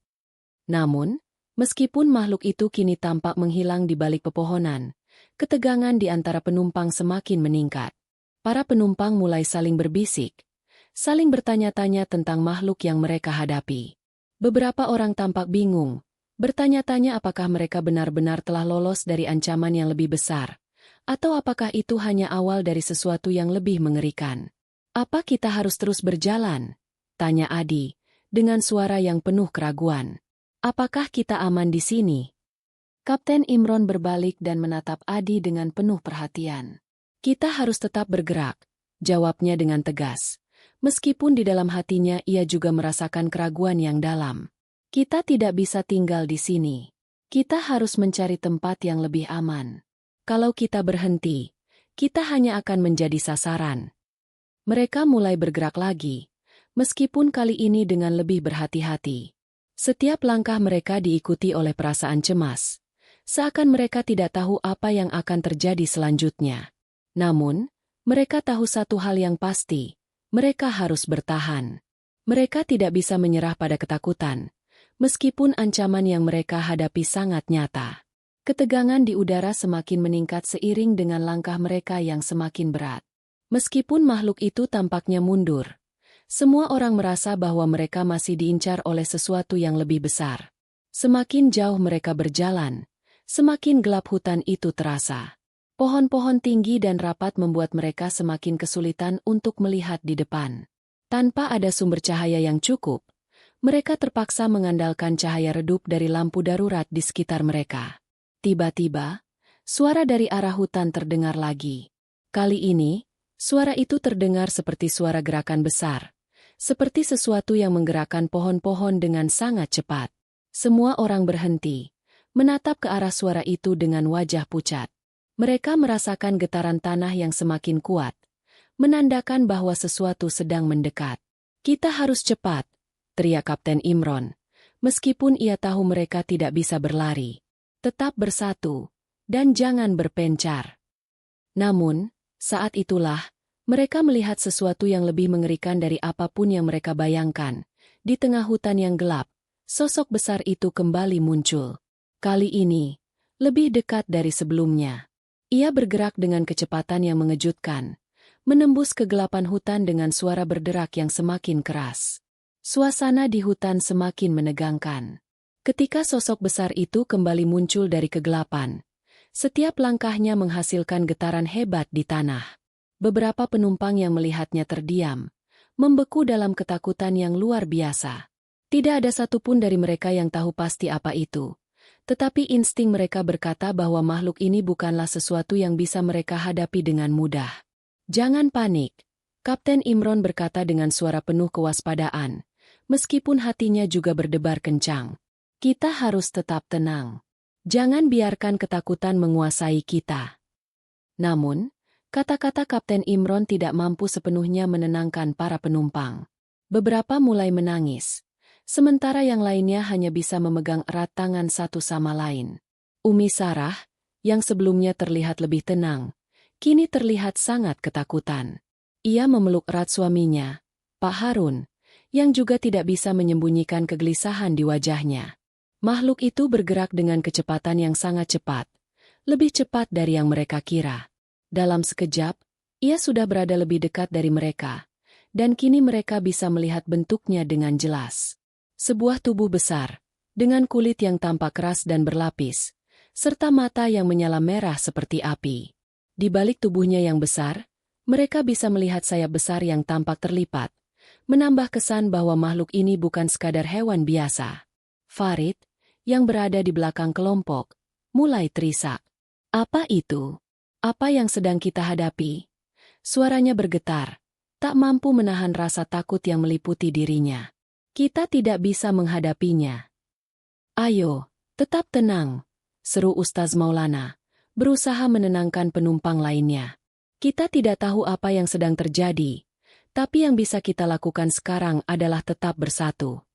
Namun, meskipun makhluk itu kini tampak menghilang di balik pepohonan, ketegangan di antara penumpang semakin meningkat. Para penumpang mulai saling berbisik, saling bertanya-tanya tentang makhluk yang mereka hadapi. Beberapa orang tampak bingung, bertanya-tanya apakah mereka benar-benar telah lolos dari ancaman yang lebih besar, atau apakah itu hanya awal dari sesuatu yang lebih mengerikan. "Apa kita harus terus berjalan?" tanya Adi, dengan suara yang penuh keraguan. "Apakah kita aman di sini?" Kapten Imron berbalik dan menatap Adi dengan penuh perhatian. "Kita harus tetap bergerak," jawabnya dengan tegas, meskipun di dalam hatinya ia juga merasakan keraguan yang dalam. Kita tidak bisa tinggal di sini. Kita harus mencari tempat yang lebih aman. Kalau kita berhenti, kita hanya akan menjadi sasaran. Mereka mulai bergerak lagi, meskipun kali ini dengan lebih berhati-hati. Setiap langkah mereka diikuti oleh perasaan cemas, seakan mereka tidak tahu apa yang akan terjadi selanjutnya. Namun, mereka tahu satu hal yang pasti, mereka harus bertahan. Mereka tidak bisa menyerah pada ketakutan, meskipun ancaman yang mereka hadapi sangat nyata. Ketegangan di udara semakin meningkat seiring dengan langkah mereka yang semakin berat. Meskipun makhluk itu tampaknya mundur, semua orang merasa bahwa mereka masih diincar oleh sesuatu yang lebih besar. Semakin jauh mereka berjalan, semakin gelap hutan itu terasa. Pohon-pohon tinggi dan rapat membuat mereka semakin kesulitan untuk melihat di depan. Tanpa ada sumber cahaya yang cukup, mereka terpaksa mengandalkan cahaya redup dari lampu darurat di sekitar mereka. Tiba-tiba, suara dari arah hutan terdengar lagi. Kali ini, suara itu terdengar seperti suara gerakan besar, seperti sesuatu yang menggerakkan pohon-pohon dengan sangat cepat. Semua orang berhenti, menatap ke arah suara itu dengan wajah pucat. Mereka merasakan getaran tanah yang semakin kuat, menandakan bahwa sesuatu sedang mendekat. "Kita harus cepat," teriak Kapten Imron. Meskipun ia tahu mereka tidak bisa berlari. "Tetap bersatu, dan jangan berpencar." Namun, saat itulah, mereka melihat sesuatu yang lebih mengerikan dari apapun yang mereka bayangkan. Di tengah hutan yang gelap, sosok besar itu kembali muncul. Kali ini, lebih dekat dari sebelumnya. Ia bergerak dengan kecepatan yang mengejutkan, menembus kegelapan hutan dengan suara berderak yang semakin keras. Suasana di hutan semakin menegangkan. Ketika sosok besar itu kembali muncul dari kegelapan, setiap langkahnya menghasilkan getaran hebat di tanah. Beberapa penumpang yang melihatnya terdiam, membeku dalam ketakutan yang luar biasa. Tidak ada satupun dari mereka yang tahu pasti apa itu. Tetapi insting mereka berkata bahwa makhluk ini bukanlah sesuatu yang bisa mereka hadapi dengan mudah. "Jangan panik," Kapten Imron berkata dengan suara penuh kewaspadaan, meskipun hatinya juga berdebar kencang. "Kita harus tetap tenang. Jangan biarkan ketakutan menguasai kita." Namun, kata-kata Kapten Imron tidak mampu sepenuhnya menenangkan para penumpang. Beberapa mulai menangis, sementara yang lainnya hanya bisa memegang erat tangan satu sama lain. Umi Sarah, yang sebelumnya terlihat lebih tenang, kini terlihat sangat ketakutan. Ia memeluk erat suaminya, Pak Harun, yang juga tidak bisa menyembunyikan kegelisahan di wajahnya. Makhluk itu bergerak dengan kecepatan yang sangat cepat, lebih cepat dari yang mereka kira. Dalam sekejap, ia sudah berada lebih dekat dari mereka, dan kini mereka bisa melihat bentuknya dengan jelas. Sebuah tubuh besar, dengan kulit yang tampak keras dan berlapis, serta mata yang menyala merah seperti api. Di balik tubuhnya yang besar, mereka bisa melihat sayap besar yang tampak terlipat, menambah kesan bahwa makhluk ini bukan sekadar hewan biasa. Farid, yang berada di belakang kelompok, mulai terisak. "Apa itu? Apa yang sedang kita hadapi?" Suaranya bergetar, tak mampu menahan rasa takut yang meliputi dirinya. "Kita tidak bisa menghadapinya." "Ayo, tetap tenang," seru Ustaz Maulana, berusaha menenangkan penumpang lainnya. "Kita tidak tahu apa yang sedang terjadi, tapi yang bisa kita lakukan sekarang adalah tetap bersatu."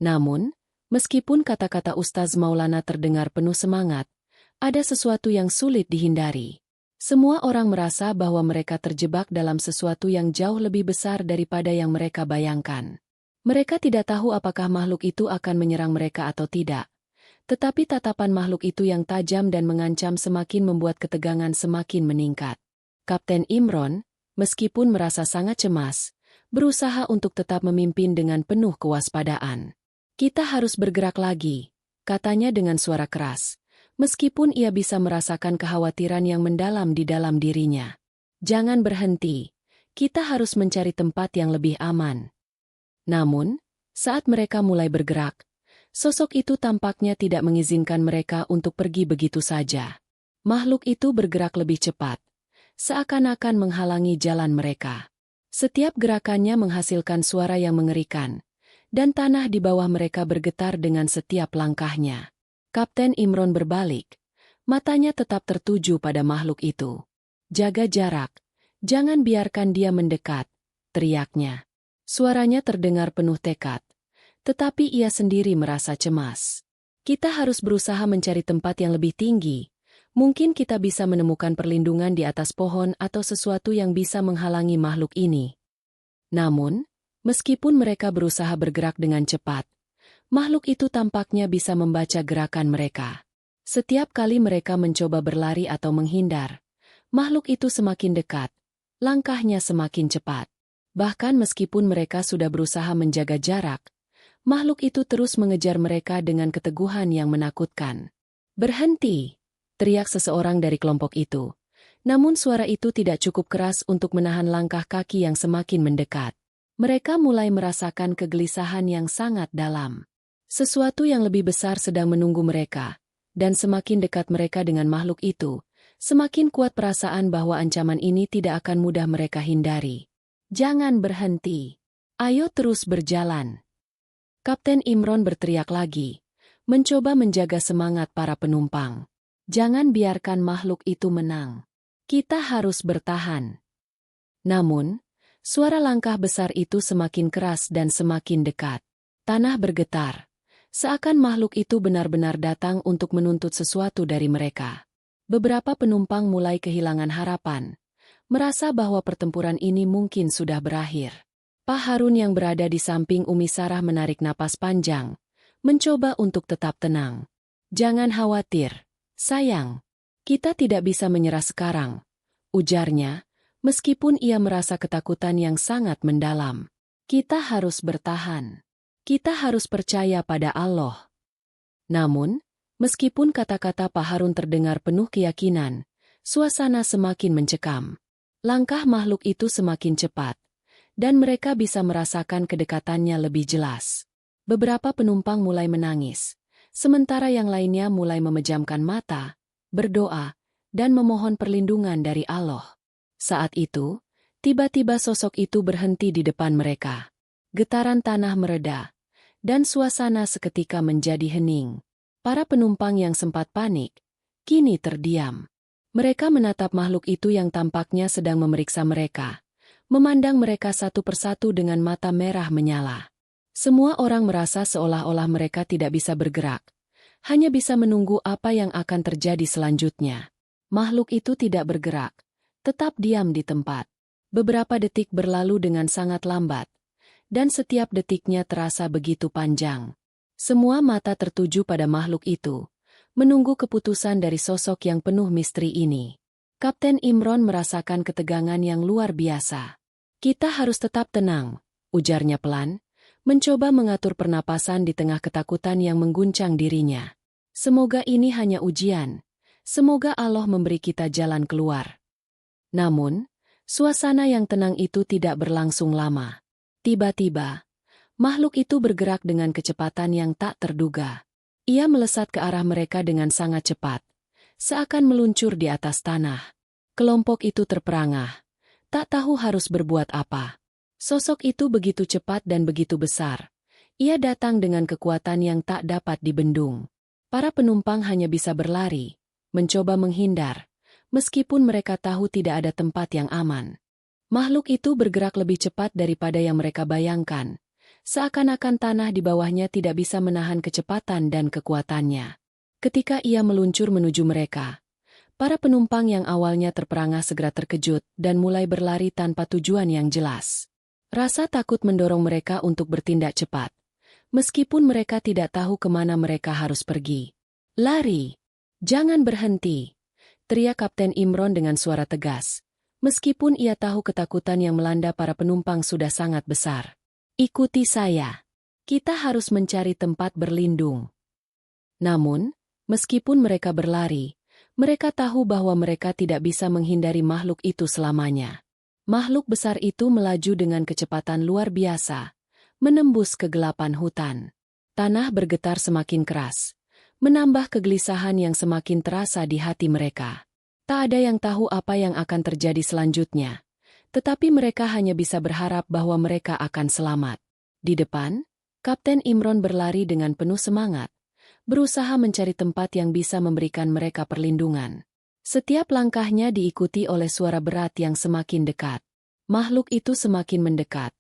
Namun, meskipun kata-kata Ustaz Maulana terdengar penuh semangat, ada sesuatu yang sulit dihindari. Semua orang merasa bahwa mereka terjebak dalam sesuatu yang jauh lebih besar daripada yang mereka bayangkan. Mereka tidak tahu apakah makhluk itu akan menyerang mereka atau tidak. Tetapi tatapan makhluk itu yang tajam dan mengancam semakin membuat ketegangan semakin meningkat. Kapten Imron, meskipun merasa sangat cemas, berusaha untuk tetap memimpin dengan penuh kewaspadaan. "Kita harus bergerak lagi," katanya dengan suara keras, meskipun ia bisa merasakan kekhawatiran yang mendalam di dalam dirinya. "Jangan berhenti, kita harus mencari tempat yang lebih aman." Namun, saat mereka mulai bergerak, sosok itu tampaknya tidak mengizinkan mereka untuk pergi begitu saja. Makhluk itu bergerak lebih cepat, seakan-akan menghalangi jalan mereka. Setiap gerakannya menghasilkan suara yang mengerikan, dan tanah di bawah mereka bergetar dengan setiap langkahnya. Kapten Imron berbalik, matanya tetap tertuju pada makhluk itu. "Jaga jarak, jangan biarkan dia mendekat," teriaknya. Suaranya terdengar penuh tekad, tetapi ia sendiri merasa cemas. "Kita harus berusaha mencari tempat yang lebih tinggi. Mungkin kita bisa menemukan perlindungan di atas pohon atau sesuatu yang bisa menghalangi makhluk ini." Namun, meskipun mereka berusaha bergerak dengan cepat, makhluk itu tampaknya bisa membaca gerakan mereka. Setiap kali mereka mencoba berlari atau menghindar, makhluk itu semakin dekat, langkahnya semakin cepat. Bahkan meskipun mereka sudah berusaha menjaga jarak, makhluk itu terus mengejar mereka dengan keteguhan yang menakutkan. "Berhenti!" teriak seseorang dari kelompok itu. Namun suara itu tidak cukup keras untuk menahan langkah kaki yang semakin mendekat. Mereka mulai merasakan kegelisahan yang sangat dalam. Sesuatu yang lebih besar sedang menunggu mereka, dan semakin dekat mereka dengan makhluk itu, semakin kuat perasaan bahwa ancaman ini tidak akan mudah mereka hindari. "Jangan berhenti. Ayo terus berjalan." Kapten Imron berteriak lagi, mencoba menjaga semangat para penumpang. "Jangan biarkan makhluk itu menang. Kita harus bertahan." Namun, suara langkah besar itu semakin keras dan semakin dekat. Tanah bergetar, seakan makhluk itu benar-benar datang untuk menuntut sesuatu dari mereka. Beberapa penumpang mulai kehilangan harapan, merasa bahwa pertempuran ini mungkin sudah berakhir. Pak Harun yang berada di samping Umi Sarah menarik napas panjang, mencoba untuk tetap tenang. "Jangan khawatir, sayang. Kita tidak bisa menyerah sekarang," ujarnya, meskipun ia merasa ketakutan yang sangat mendalam. "Kita harus bertahan. Kita harus percaya pada Allah." Namun, meskipun kata-kata Pak Harun terdengar penuh keyakinan, suasana semakin mencekam. Langkah makhluk itu semakin cepat, dan mereka bisa merasakan kedekatannya lebih jelas. Beberapa penumpang mulai menangis, sementara yang lainnya mulai memejamkan mata, berdoa, dan memohon perlindungan dari Allah. Saat itu, tiba-tiba sosok itu berhenti di depan mereka. Getaran tanah mereda, dan suasana seketika menjadi hening. Para penumpang yang sempat panik, kini terdiam. Mereka menatap makhluk itu yang tampaknya sedang memeriksa mereka, memandang mereka satu persatu dengan mata merah menyala. Semua orang merasa seolah-olah mereka tidak bisa bergerak, hanya bisa menunggu apa yang akan terjadi selanjutnya. Makhluk itu tidak bergerak, tetap diam di tempat. Beberapa detik berlalu dengan sangat lambat, dan setiap detiknya terasa begitu panjang. Semua mata tertuju pada makhluk itu, menunggu keputusan dari sosok yang penuh misteri ini. Kapten Imron merasakan ketegangan yang luar biasa. "Kita harus tetap tenang," ujarnya pelan, mencoba mengatur pernapasan di tengah ketakutan yang mengguncang dirinya. "Semoga ini hanya ujian. Semoga Allah memberi kita jalan keluar." Namun, suasana yang tenang itu tidak berlangsung lama. Tiba-tiba, makhluk itu bergerak dengan kecepatan yang tak terduga. Ia melesat ke arah mereka dengan sangat cepat, seakan meluncur di atas tanah. Kelompok itu terperangah, tak tahu harus berbuat apa. Sosok itu begitu cepat dan begitu besar. Ia datang dengan kekuatan yang tak dapat dibendung. Para penumpang hanya bisa berlari, mencoba menghindar, meskipun mereka tahu tidak ada tempat yang aman. Makhluk itu bergerak lebih cepat daripada yang mereka bayangkan, seakan-akan tanah di bawahnya tidak bisa menahan kecepatan dan kekuatannya. Ketika ia meluncur menuju mereka, para penumpang yang awalnya terperangah segera terkejut dan mulai berlari tanpa tujuan yang jelas. Rasa takut mendorong mereka untuk bertindak cepat, meskipun mereka tidak tahu kemana mereka harus pergi. "Lari! Jangan berhenti!" teriak Kapten Imron dengan suara tegas. Meskipun ia tahu ketakutan yang melanda para penumpang sudah sangat besar. "Ikuti saya. Kita harus mencari tempat berlindung." Namun, meskipun mereka berlari, mereka tahu bahwa mereka tidak bisa menghindari makhluk itu selamanya. Makhluk besar itu melaju dengan kecepatan luar biasa, menembus kegelapan hutan. Tanah bergetar semakin keras, menambah kegelisahan yang semakin terasa di hati mereka. Tak ada yang tahu apa yang akan terjadi selanjutnya, tetapi mereka hanya bisa berharap bahwa mereka akan selamat. Di depan, Kapten Imron berlari dengan penuh semangat, berusaha mencari tempat yang bisa memberikan mereka perlindungan. Setiap langkahnya diikuti oleh suara berat yang semakin dekat. Makhluk itu semakin mendekat,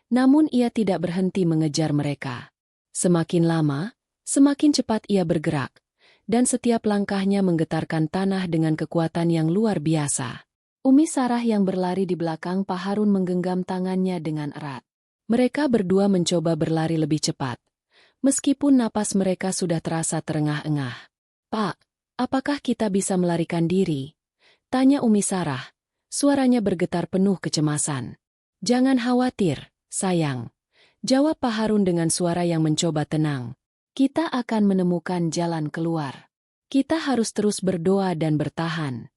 namun ia tidak berhenti mengejar mereka. Semakin lama, semakin cepat ia bergerak, dan setiap langkahnya menggetarkan tanah dengan kekuatan yang luar biasa. Umi Sarah yang berlari di belakang Pak Harun menggenggam tangannya dengan erat. Mereka berdua mencoba berlari lebih cepat, meskipun napas mereka sudah terasa terengah-engah. "Pak, apakah kita bisa melarikan diri?" tanya Umi Sarah. Suaranya bergetar penuh kecemasan. "Jangan khawatir, sayang," jawab Pak Harun dengan suara yang mencoba tenang. "Kita akan menemukan jalan keluar. Kita harus terus berdoa dan bertahan."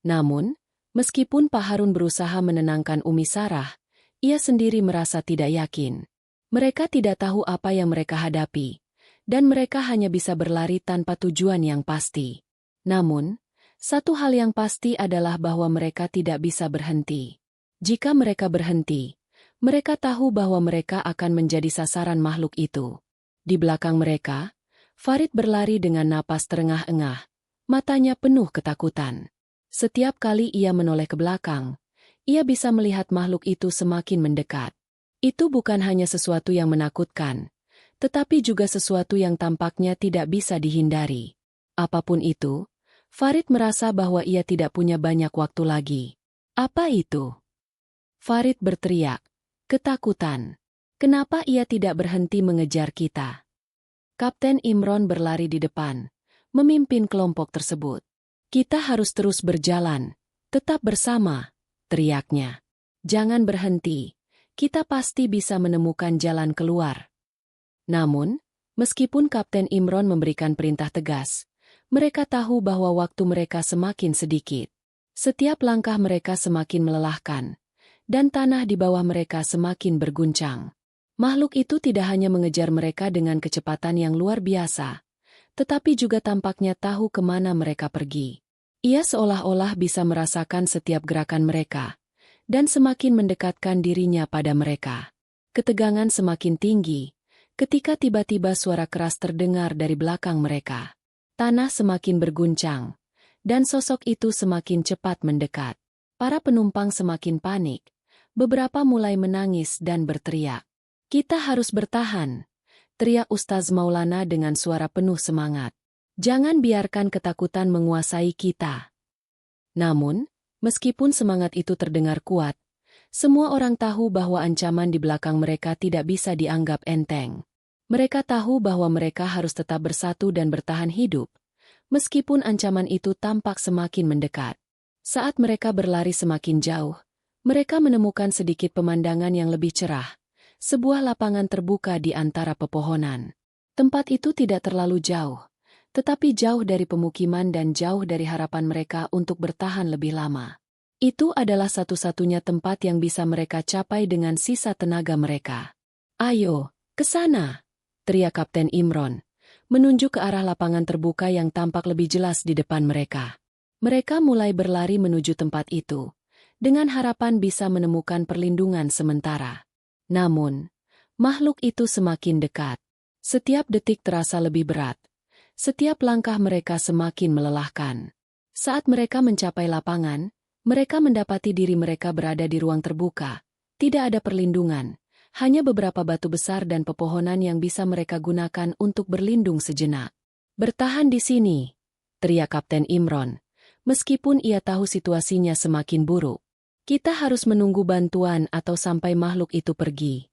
Namun, meskipun Pak Harun berusaha menenangkan Umi Sarah, ia sendiri merasa tidak yakin. Mereka tidak tahu apa yang mereka hadapi, dan mereka hanya bisa berlari tanpa tujuan yang pasti. Namun, satu hal yang pasti adalah bahwa mereka tidak bisa berhenti. Jika mereka berhenti, mereka tahu bahwa mereka akan menjadi sasaran makhluk itu. Di belakang mereka, Farid berlari dengan napas terengah-engah, matanya penuh ketakutan. Setiap kali ia menoleh ke belakang, ia bisa melihat makhluk itu semakin mendekat. Itu bukan hanya sesuatu yang menakutkan, tetapi juga sesuatu yang tampaknya tidak bisa dihindari. Apapun itu, Farid merasa bahwa ia tidak punya banyak waktu lagi. "Apa itu?" Farid berteriak, ketakutan. "Kenapa ia tidak berhenti mengejar kita?" Kapten Imron berlari di depan, memimpin kelompok tersebut. "Kita harus terus berjalan, tetap bersama," teriaknya. "Jangan berhenti, kita pasti bisa menemukan jalan keluar." Namun, meskipun Kapten Imron memberikan perintah tegas, mereka tahu bahwa waktu mereka semakin sedikit. Setiap langkah mereka semakin melelahkan, dan tanah di bawah mereka semakin berguncang. Makhluk itu tidak hanya mengejar mereka dengan kecepatan yang luar biasa, tetapi juga tampaknya tahu kemana mereka pergi. Ia seolah-olah bisa merasakan setiap gerakan mereka, dan semakin mendekatkan dirinya pada mereka. Ketegangan semakin tinggi, ketika tiba-tiba suara keras terdengar dari belakang mereka. Tanah semakin berguncang, dan sosok itu semakin cepat mendekat. Para penumpang semakin panik, beberapa mulai menangis dan berteriak. "Kita harus bertahan," teriak Ustaz Maulana dengan suara penuh semangat. "Jangan biarkan ketakutan menguasai kita." Namun, meskipun semangat itu terdengar kuat, semua orang tahu bahwa ancaman di belakang mereka tidak bisa dianggap enteng. Mereka tahu bahwa mereka harus tetap bersatu dan bertahan hidup, meskipun ancaman itu tampak semakin mendekat. Saat mereka berlari semakin jauh, mereka menemukan sedikit pemandangan yang lebih cerah, sebuah lapangan terbuka di antara pepohonan. Tempat itu tidak terlalu jauh, tetapi jauh dari pemukiman dan jauh dari harapan mereka untuk bertahan lebih lama. Itu adalah satu-satunya tempat yang bisa mereka capai dengan sisa tenaga mereka. "Ayo, ke sana!" teriak Kapten Imron, menunjuk ke arah lapangan terbuka yang tampak lebih jelas di depan mereka. Mereka mulai berlari menuju tempat itu, dengan harapan bisa menemukan perlindungan sementara. Namun, makhluk itu semakin dekat. Setiap detik terasa lebih berat. Setiap langkah mereka semakin melelahkan. Saat mereka mencapai lapangan, mereka mendapati diri mereka berada di ruang terbuka. Tidak ada perlindungan, hanya beberapa batu besar dan pepohonan yang bisa mereka gunakan untuk berlindung sejenak. "Bertahan di sini," teriak Kapten Imron, meskipun ia tahu situasinya semakin buruk. "Kita harus menunggu bantuan atau sampai makhluk itu pergi."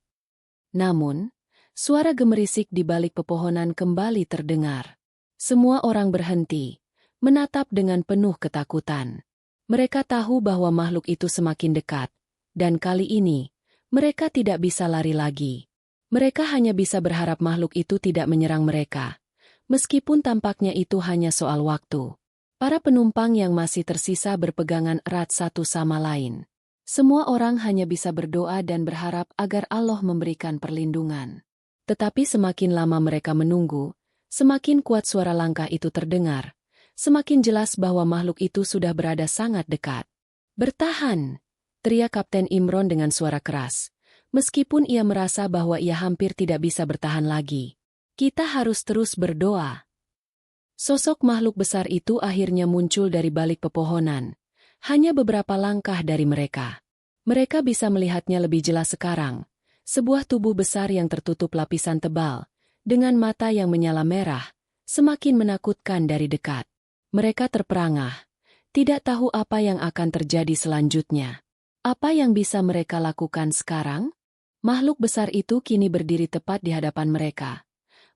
Namun, suara gemerisik di balik pepohonan kembali terdengar. Semua orang berhenti, menatap dengan penuh ketakutan. Mereka tahu bahwa makhluk itu semakin dekat, dan kali ini, mereka tidak bisa lari lagi. Mereka hanya bisa berharap makhluk itu tidak menyerang mereka, meskipun tampaknya itu hanya soal waktu. Para penumpang yang masih tersisa berpegangan erat satu sama lain. Semua orang hanya bisa berdoa dan berharap agar Allah memberikan perlindungan. Tetapi semakin lama mereka menunggu, semakin kuat suara langkah itu terdengar, semakin jelas bahwa makhluk itu sudah berada sangat dekat. "Bertahan!" teriak Kapten Imron dengan suara keras, Meskipun ia merasa bahwa ia hampir tidak bisa bertahan lagi. Kita harus terus berdoa. Sosok makhluk besar itu akhirnya muncul dari balik pepohonan. Hanya beberapa langkah dari mereka. Mereka bisa melihatnya lebih jelas sekarang. Sebuah tubuh besar yang tertutup lapisan tebal, dengan mata yang menyala merah, semakin menakutkan dari dekat. Mereka terperangah, tidak tahu apa yang akan terjadi selanjutnya. Apa yang bisa mereka lakukan sekarang? Makhluk besar itu kini berdiri tepat di hadapan mereka.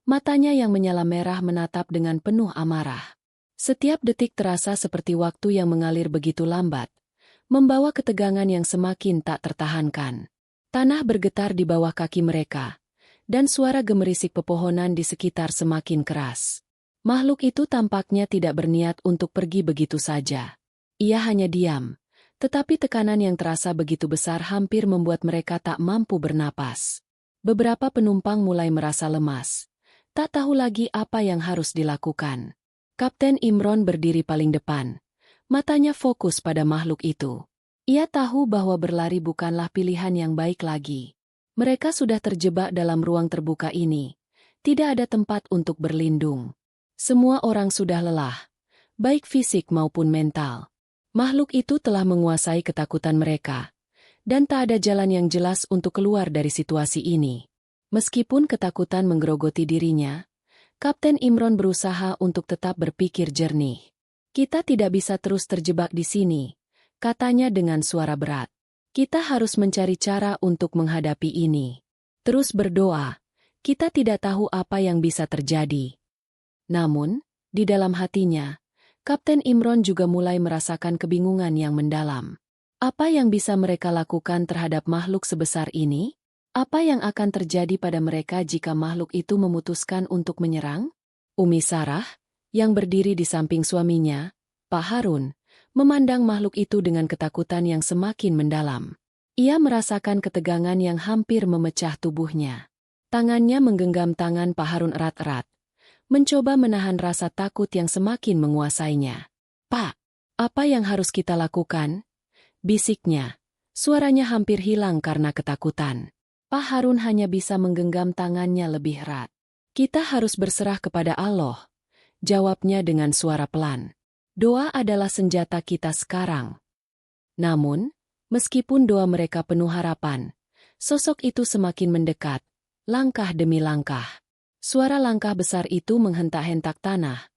Matanya yang menyala merah menatap dengan penuh amarah. Setiap detik terasa seperti waktu yang mengalir begitu lambat, membawa ketegangan yang semakin tak tertahankan. Tanah bergetar di bawah kaki mereka, dan suara gemerisik pepohonan di sekitar semakin keras. Makhluk itu tampaknya tidak berniat untuk pergi begitu saja. Ia hanya diam. Tetapi tekanan yang terasa begitu besar hampir membuat mereka tak mampu bernapas. Beberapa penumpang mulai merasa lemas. Tak tahu lagi apa yang harus dilakukan. Kapten Imron berdiri paling depan. Matanya fokus pada makhluk itu. Ia tahu bahwa berlari bukanlah pilihan yang baik lagi. Mereka sudah terjebak dalam ruang terbuka ini. Tidak ada tempat untuk berlindung. Semua orang sudah lelah, baik fisik maupun mental. Makhluk itu telah menguasai ketakutan mereka, dan tak ada jalan yang jelas untuk keluar dari situasi ini. Meskipun ketakutan menggerogoti dirinya, Kapten Imron berusaha untuk tetap berpikir jernih. Kita tidak bisa terus terjebak di sini, katanya dengan suara berat. Kita harus mencari cara untuk menghadapi ini. Terus berdoa, kita tidak tahu apa yang bisa terjadi. Namun, di dalam hatinya, Kapten Imron juga mulai merasakan kebingungan yang mendalam. Apa yang bisa mereka lakukan terhadap makhluk sebesar ini? Apa yang akan terjadi pada mereka jika makhluk itu memutuskan untuk menyerang? Umi Sarah, yang berdiri di samping suaminya, Pak Harun, memandang makhluk itu dengan ketakutan yang semakin mendalam. Ia merasakan ketegangan yang hampir memecah tubuhnya. Tangannya menggenggam tangan Pak Harun erat-erat, mencoba menahan rasa takut yang semakin menguasainya. "Pak, apa yang harus kita lakukan?" bisiknya. Suaranya hampir hilang karena ketakutan. Pak Harun hanya bisa menggenggam tangannya lebih erat. "Kita harus berserah kepada Allah," jawabnya dengan suara pelan. "Doa adalah senjata kita sekarang." Namun, meskipun doa mereka penuh harapan, sosok itu semakin mendekat, langkah demi langkah. Suara langkah besar itu menghentak-hentak tanah,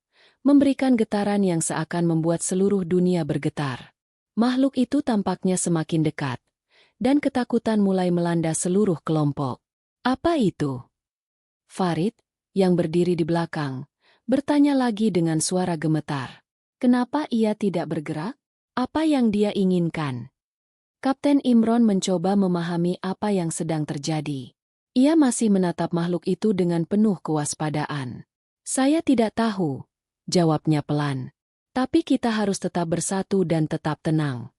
memberikan getaran yang seakan membuat seluruh dunia bergetar. Makhluk itu tampaknya semakin dekat, dan ketakutan mulai melanda seluruh kelompok. "Apa itu?" Farid, yang berdiri di belakang, bertanya lagi dengan suara gemetar. Kenapa ia tidak bergerak? Apa yang dia inginkan? Kapten Imron mencoba memahami apa yang sedang terjadi. Ia masih menatap makhluk itu dengan penuh kewaspadaan. "Saya tidak tahu," jawabnya pelan. "Tapi kita harus tetap bersatu dan tetap tenang."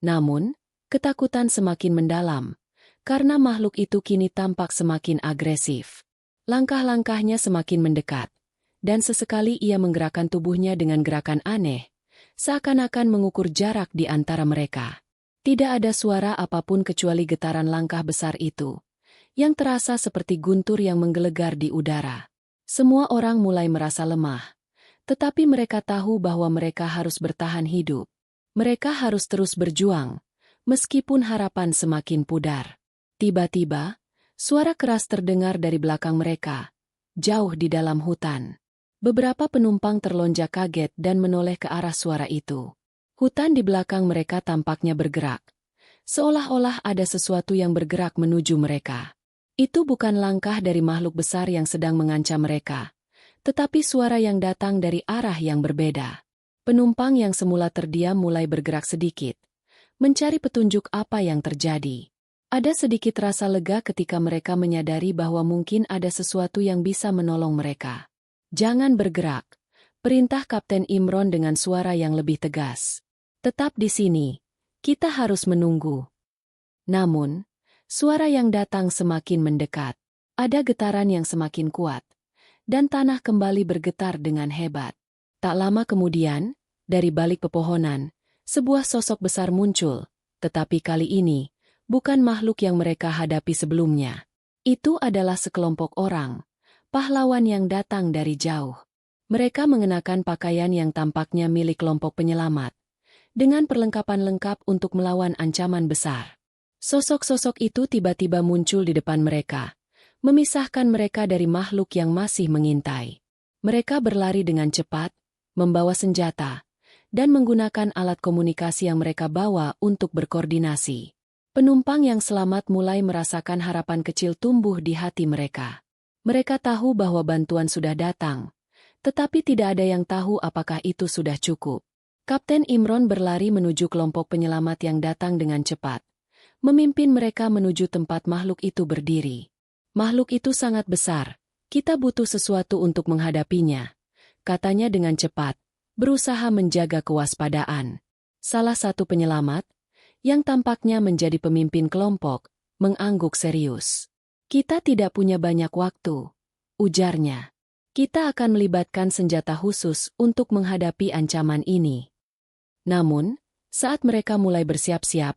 Namun, ketakutan semakin mendalam, karena makhluk itu kini tampak semakin agresif. Langkah-langkahnya semakin mendekat, dan sesekali ia menggerakkan tubuhnya dengan gerakan aneh, seakan-akan mengukur jarak di antara mereka. Tidak ada suara apapun kecuali getaran langkah besar itu, yang terasa seperti guntur yang menggelegar di udara. Semua orang mulai merasa lemah, tetapi mereka tahu bahwa mereka harus bertahan hidup. Mereka harus terus berjuang, meskipun harapan semakin pudar. Tiba-tiba, suara keras terdengar dari belakang mereka, jauh di dalam hutan. Beberapa penumpang terlonjak kaget dan menoleh ke arah suara itu. Hutan di belakang mereka tampaknya bergerak, seolah-olah ada sesuatu yang bergerak menuju mereka. Itu bukan langkah dari makhluk besar yang sedang mengancam mereka, tetapi suara yang datang dari arah yang berbeda. Penumpang yang semula terdiam mulai bergerak sedikit, mencari petunjuk apa yang terjadi. Ada sedikit rasa lega ketika mereka menyadari bahwa mungkin ada sesuatu yang bisa menolong mereka. "Jangan bergerak," perintah Kapten Imron dengan suara yang lebih tegas. "Tetap di sini, kita harus menunggu." Namun, suara yang datang semakin mendekat. Ada getaran yang semakin kuat, dan tanah kembali bergetar dengan hebat. Tak lama kemudian, dari balik pepohonan, sebuah sosok besar muncul, tetapi kali ini, bukan makhluk yang mereka hadapi sebelumnya. Itu adalah sekelompok orang, pahlawan yang datang dari jauh. Mereka mengenakan pakaian yang tampaknya milik kelompok penyelamat, dengan perlengkapan lengkap untuk melawan ancaman besar. Sosok-sosok itu tiba-tiba muncul di depan mereka, memisahkan mereka dari makhluk yang masih mengintai. Mereka berlari dengan cepat, membawa senjata, dan menggunakan alat komunikasi yang mereka bawa untuk berkoordinasi. Penumpang yang selamat mulai merasakan harapan kecil tumbuh di hati mereka. Mereka tahu bahwa bantuan sudah datang, tetapi tidak ada yang tahu apakah itu sudah cukup. Kapten Imron berlari menuju kelompok penyelamat yang datang dengan cepat, memimpin mereka menuju tempat makhluk itu berdiri. Makhluk itu sangat besar, kita butuh sesuatu untuk menghadapinya, katanya dengan cepat, berusaha menjaga kewaspadaan. Salah satu penyelamat, yang tampaknya menjadi pemimpin kelompok, mengangguk serius. Kita tidak punya banyak waktu, ujarnya. Kita akan melibatkan senjata khusus untuk menghadapi ancaman ini. Namun, saat mereka mulai bersiap-siap,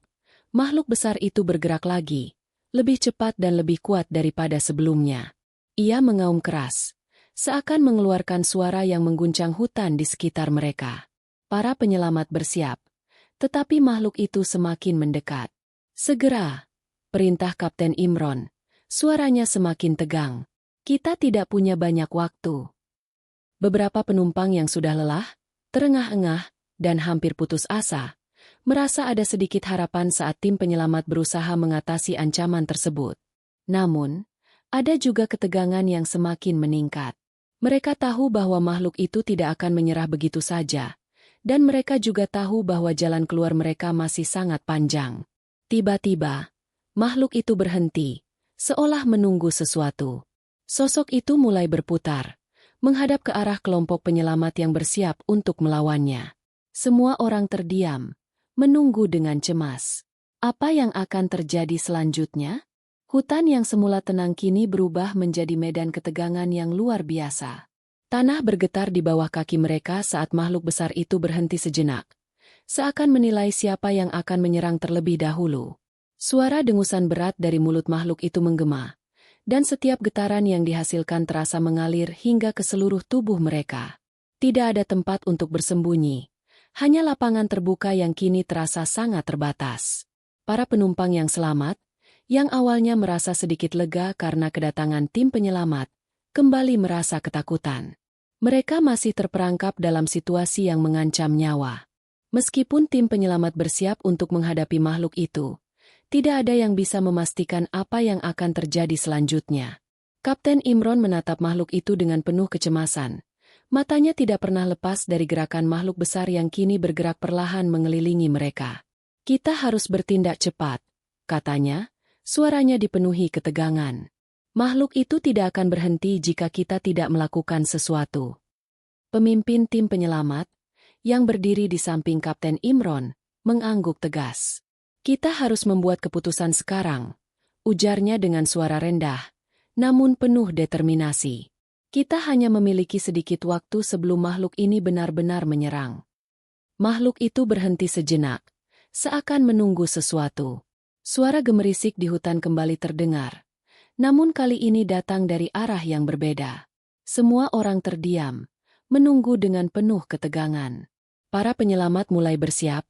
makhluk besar itu bergerak lagi, lebih cepat dan lebih kuat daripada sebelumnya. Ia mengaum keras, seakan mengeluarkan suara yang mengguncang hutan di sekitar mereka. Para penyelamat bersiap, tetapi makhluk itu semakin mendekat. Segera, perintah Kapten Imron, suaranya semakin tegang. Kita tidak punya banyak waktu. Beberapa penumpang yang sudah lelah, terengah-engah, dan hampir putus asa, merasa ada sedikit harapan saat tim penyelamat berusaha mengatasi ancaman tersebut. Namun, ada juga ketegangan yang semakin meningkat. Mereka tahu bahwa makhluk itu tidak akan menyerah begitu saja, dan mereka juga tahu bahwa jalan keluar mereka masih sangat panjang. Tiba-tiba, makhluk itu berhenti, seolah menunggu sesuatu. Sosok itu mulai berputar, menghadap ke arah kelompok penyelamat yang bersiap untuk melawannya. Semua orang terdiam, menunggu dengan cemas. Apa yang akan terjadi selanjutnya? Hutan yang semula tenang kini berubah menjadi medan ketegangan yang luar biasa. Tanah bergetar di bawah kaki mereka saat makhluk besar itu berhenti sejenak, seakan menilai siapa yang akan menyerang terlebih dahulu. Suara dengusan berat dari mulut makhluk itu menggema, dan setiap getaran yang dihasilkan terasa mengalir hingga ke seluruh tubuh mereka. Tidak ada tempat untuk bersembunyi, hanya lapangan terbuka yang kini terasa sangat terbatas. Para penumpang yang selamat, yang awalnya merasa sedikit lega karena kedatangan tim penyelamat, kembali merasa ketakutan. Mereka masih terperangkap dalam situasi yang mengancam nyawa. Meskipun tim penyelamat bersiap untuk menghadapi makhluk itu, tidak ada yang bisa memastikan apa yang akan terjadi selanjutnya. Kapten Imron menatap makhluk itu dengan penuh kecemasan. Matanya tidak pernah lepas dari gerakan makhluk besar yang kini bergerak perlahan mengelilingi mereka. Kita harus bertindak cepat, katanya. Suaranya dipenuhi ketegangan. Makhluk itu tidak akan berhenti jika kita tidak melakukan sesuatu. Pemimpin tim penyelamat, yang berdiri di samping Kapten Imron, mengangguk tegas. Kita harus membuat keputusan sekarang, ujarnya dengan suara rendah, namun penuh determinasi. Kita hanya memiliki sedikit waktu sebelum makhluk ini benar-benar menyerang. Makhluk itu berhenti sejenak, seakan menunggu sesuatu. Suara gemerisik di hutan kembali terdengar, namun kali ini datang dari arah yang berbeda. Semua orang terdiam, menunggu dengan penuh ketegangan. Para penyelamat mulai bersiap,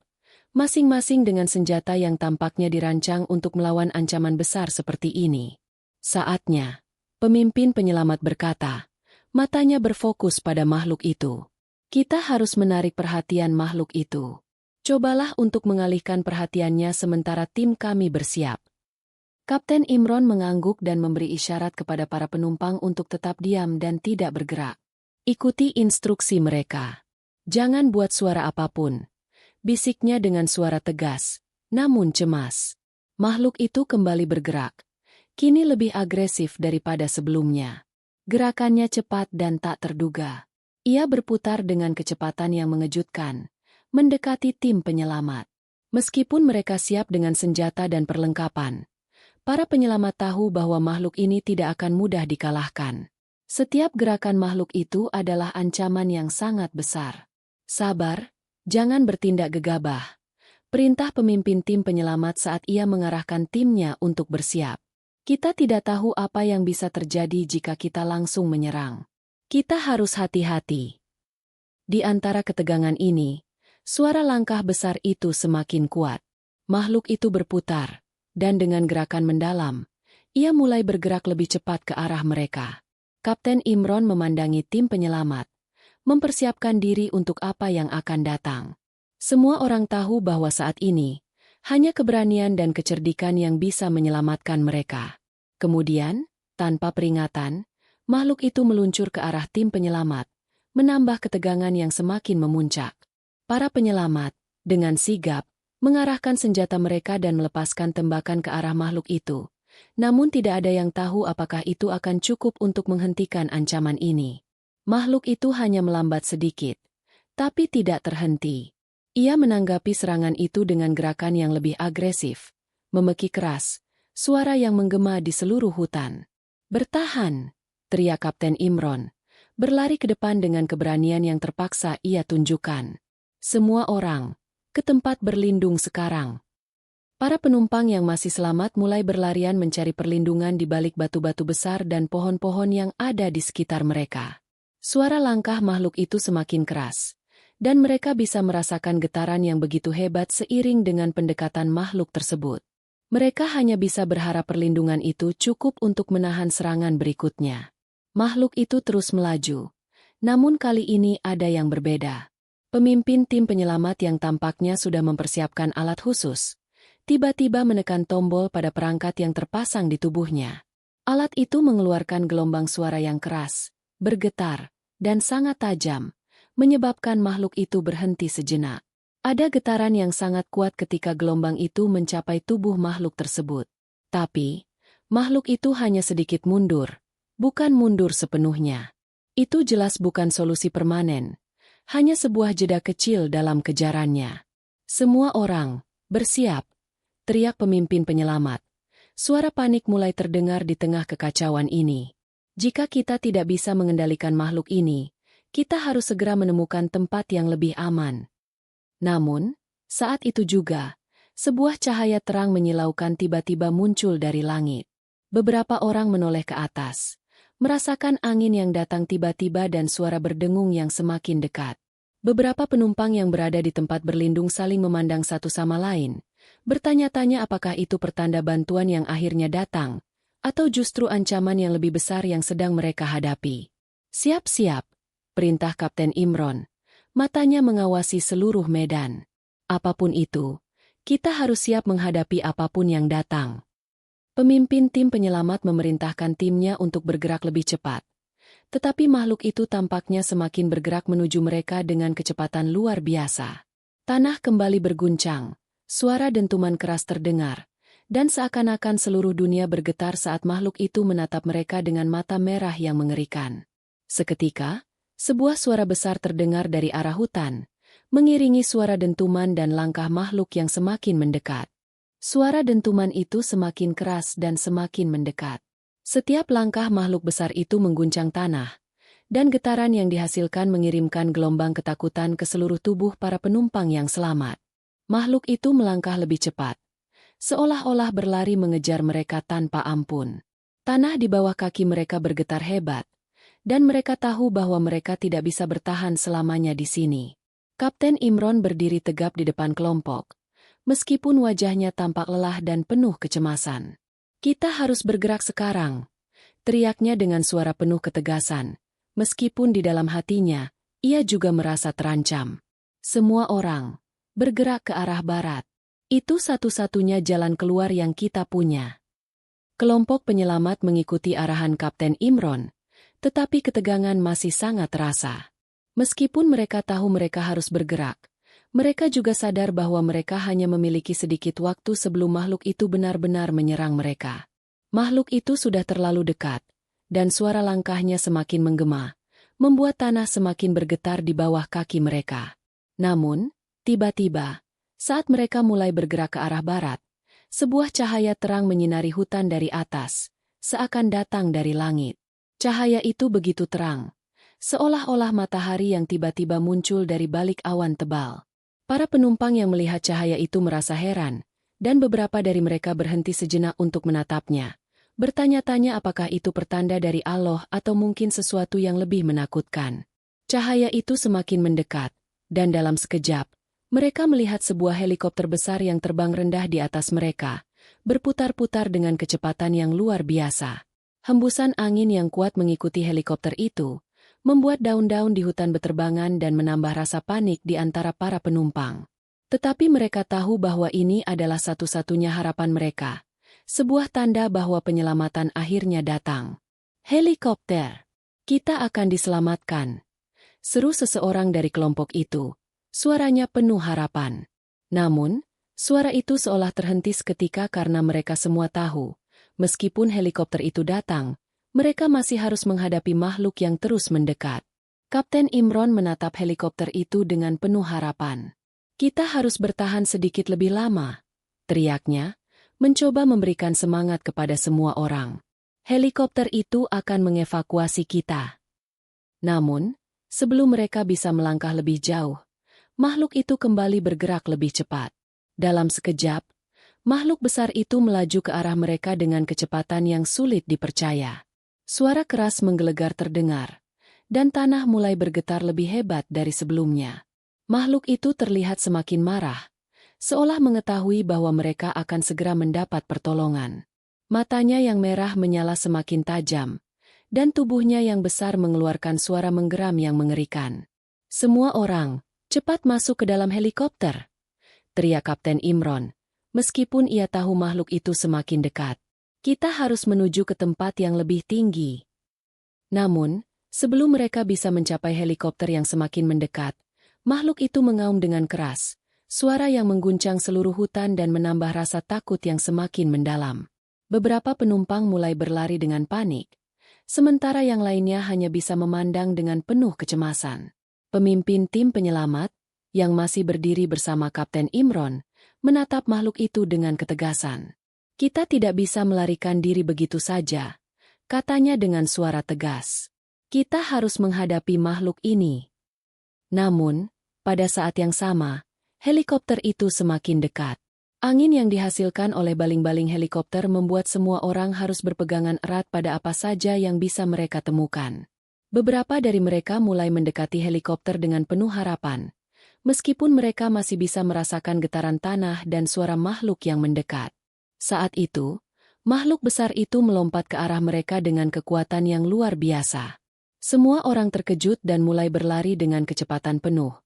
masing-masing dengan senjata yang tampaknya dirancang untuk melawan ancaman besar seperti ini. Saatnya, pemimpin penyelamat berkata, matanya berfokus pada makhluk itu. Kita harus menarik perhatian makhluk itu. Cobalah untuk mengalihkan perhatiannya sementara tim kami bersiap. Kapten Imron mengangguk dan memberi isyarat kepada para penumpang untuk tetap diam dan tidak bergerak. Ikuti instruksi mereka. Jangan buat suara apapun, bisiknya dengan suara tegas, namun cemas. Makhluk itu kembali bergerak, kini lebih agresif daripada sebelumnya. Gerakannya cepat dan tak terduga. Ia berputar dengan kecepatan yang mengejutkan, mendekati tim penyelamat. Meskipun mereka siap dengan senjata dan perlengkapan, para penyelamat tahu bahwa makhluk ini tidak akan mudah dikalahkan. Setiap gerakan makhluk itu adalah ancaman yang sangat besar. Sabar, jangan bertindak gegabah. Perintah pemimpin tim penyelamat saat ia mengarahkan timnya untuk bersiap. Kita tidak tahu apa yang bisa terjadi jika kita langsung menyerang. Kita harus hati-hati. Di antara ketegangan ini, suara langkah besar itu semakin kuat. Makhluk itu berputar, dan dengan gerakan mendalam, ia mulai bergerak lebih cepat ke arah mereka. Kapten Imron memandangi tim penyelamat, mempersiapkan diri untuk apa yang akan datang. Semua orang tahu bahwa saat ini, hanya keberanian dan kecerdikan yang bisa menyelamatkan mereka. Kemudian, tanpa peringatan, makhluk itu meluncur ke arah tim penyelamat, menambah ketegangan yang semakin memuncak. Para penyelamat, dengan sigap, mengarahkan senjata mereka dan melepaskan tembakan ke arah makhluk itu. Namun tidak ada yang tahu apakah itu akan cukup untuk menghentikan ancaman ini. Makhluk itu hanya melambat sedikit, tapi tidak terhenti. Ia menanggapi serangan itu dengan gerakan yang lebih agresif, memekik keras, suara yang menggema di seluruh hutan. "Bertahan!" teriak Kapten Imron, berlari ke depan dengan keberanian yang terpaksa ia tunjukkan. "Semua orang, ke tempat berlindung sekarang." Para penumpang yang masih selamat mulai berlarian mencari perlindungan di balik batu-batu besar dan pohon-pohon yang ada di sekitar mereka. Suara langkah makhluk itu semakin keras, dan mereka bisa merasakan getaran yang begitu hebat seiring dengan pendekatan makhluk tersebut. Mereka hanya bisa berharap perlindungan itu cukup untuk menahan serangan berikutnya. Makhluk itu terus melaju. Namun kali ini ada yang berbeda. Pemimpin tim penyelamat yang tampaknya sudah mempersiapkan alat khusus, tiba-tiba menekan tombol pada perangkat yang terpasang di tubuhnya. Alat itu mengeluarkan gelombang suara yang keras, bergetar, dan sangat tajam, menyebabkan makhluk itu berhenti sejenak. Ada getaran yang sangat kuat ketika gelombang itu mencapai tubuh makhluk tersebut. Tapi, makhluk itu hanya sedikit mundur. Bukan mundur sepenuhnya. Itu jelas bukan solusi permanen, hanya sebuah jeda kecil dalam kejarannya. "Semua orang, bersiap!" teriak pemimpin penyelamat. Suara panik mulai terdengar di tengah kekacauan ini. "Jika kita tidak bisa mengendalikan makhluk ini, kita harus segera menemukan tempat yang lebih aman." Namun, saat itu juga, sebuah cahaya terang menyilaukan tiba-tiba muncul dari langit. Beberapa orang menoleh ke atas, merasakan angin yang datang tiba-tiba dan suara berdengung yang semakin dekat. Beberapa penumpang yang berada di tempat berlindung saling memandang satu sama lain, bertanya-tanya apakah itu pertanda bantuan yang akhirnya datang, atau justru ancaman yang lebih besar yang sedang mereka hadapi. "Siap-siap," perintah Kapten Imron. Matanya mengawasi seluruh medan. "Apapun itu, kita harus siap menghadapi apapun yang datang." Pemimpin tim penyelamat memerintahkan timnya untuk bergerak lebih cepat. Tetapi makhluk itu tampaknya semakin bergerak menuju mereka dengan kecepatan luar biasa. Tanah kembali berguncang, suara dentuman keras terdengar, dan seakan-akan seluruh dunia bergetar saat makhluk itu menatap mereka dengan mata merah yang mengerikan. Seketika, sebuah suara besar terdengar dari arah hutan, mengiringi suara dentuman dan langkah makhluk yang semakin mendekat. Suara dentuman itu semakin keras dan semakin mendekat. Setiap langkah makhluk besar itu mengguncang tanah, dan getaran yang dihasilkan mengirimkan gelombang ketakutan ke seluruh tubuh para penumpang yang selamat. Makhluk itu melangkah lebih cepat, seolah-olah berlari mengejar mereka tanpa ampun. Tanah di bawah kaki mereka bergetar hebat, dan mereka tahu bahwa mereka tidak bisa bertahan selamanya di sini. Kapten Imron berdiri tegap di depan kelompok, meskipun wajahnya tampak lelah dan penuh kecemasan. "Kita harus bergerak sekarang," teriaknya dengan suara penuh ketegasan, meskipun di dalam hatinya, ia juga merasa terancam. "Semua orang, bergerak ke arah barat. Itu satu-satunya jalan keluar yang kita punya." Kelompok penyelamat mengikuti arahan Kapten Imron, tetapi ketegangan masih sangat terasa. Meskipun mereka tahu mereka harus bergerak, mereka juga sadar bahwa mereka hanya memiliki sedikit waktu sebelum makhluk itu benar-benar menyerang mereka. Makhluk itu sudah terlalu dekat, dan suara langkahnya semakin menggema, membuat tanah semakin bergetar di bawah kaki mereka. Namun, tiba-tiba, saat mereka mulai bergerak ke arah barat, sebuah cahaya terang menyinari hutan dari atas, seakan datang dari langit. Cahaya itu begitu terang, seolah-olah matahari yang tiba-tiba muncul dari balik awan tebal. Para penumpang yang melihat cahaya itu merasa heran, dan beberapa dari mereka berhenti sejenak untuk menatapnya. Bertanya-tanya apakah itu pertanda dari Allah atau mungkin sesuatu yang lebih menakutkan. Cahaya itu semakin mendekat, dan dalam sekejap, mereka melihat sebuah helikopter besar yang terbang rendah di atas mereka, berputar-putar dengan kecepatan yang luar biasa. Hembusan angin yang kuat mengikuti helikopter itu, membuat daun-daun di hutan beterbangan dan menambah rasa panik di antara para penumpang. Tetapi mereka tahu bahwa ini adalah satu-satunya harapan mereka. Sebuah tanda bahwa penyelamatan akhirnya datang. Helikopter. Kita akan diselamatkan. Seru seseorang dari kelompok itu. Suaranya penuh harapan. Namun, suara itu seolah terhenti seketika karena mereka semua tahu. Meskipun helikopter itu datang, mereka masih harus menghadapi makhluk yang terus mendekat. Kapten Imron menatap helikopter itu dengan penuh harapan. Kita harus bertahan sedikit lebih lama, teriaknya, mencoba memberikan semangat kepada semua orang. Helikopter itu akan mengevakuasi kita. Namun, sebelum mereka bisa melangkah lebih jauh, makhluk itu kembali bergerak lebih cepat. Dalam sekejap, makhluk besar itu melaju ke arah mereka dengan kecepatan yang sulit dipercaya. Suara keras menggelegar terdengar, dan tanah mulai bergetar lebih hebat dari sebelumnya. Makhluk itu terlihat semakin marah, seolah mengetahui bahwa mereka akan segera mendapat pertolongan. Matanya yang merah menyala semakin tajam, dan tubuhnya yang besar mengeluarkan suara menggeram yang mengerikan. Semua orang, cepat masuk ke dalam helikopter, teriak Kapten Imron, meskipun ia tahu makhluk itu semakin dekat. Kita harus menuju ke tempat yang lebih tinggi. Namun, sebelum mereka bisa mencapai helikopter yang semakin mendekat, makhluk itu mengaum dengan keras. Suara yang mengguncang seluruh hutan dan menambah rasa takut yang semakin mendalam. Beberapa penumpang mulai berlari dengan panik, sementara yang lainnya hanya bisa memandang dengan penuh kecemasan. Pemimpin tim penyelamat, yang masih berdiri bersama Kapten Imron, menatap makhluk itu dengan ketegasan. Kita tidak bisa melarikan diri begitu saja, katanya dengan suara tegas. Kita harus menghadapi makhluk ini. Namun, pada saat yang sama, helikopter itu semakin dekat. Angin yang dihasilkan oleh baling-baling helikopter membuat semua orang harus berpegangan erat pada apa saja yang bisa mereka temukan. Beberapa dari mereka mulai mendekati helikopter dengan penuh harapan, meskipun mereka masih bisa merasakan getaran tanah dan suara makhluk yang mendekat. Saat itu, makhluk besar itu melompat ke arah mereka dengan kekuatan yang luar biasa. Semua orang terkejut dan mulai berlari dengan kecepatan penuh,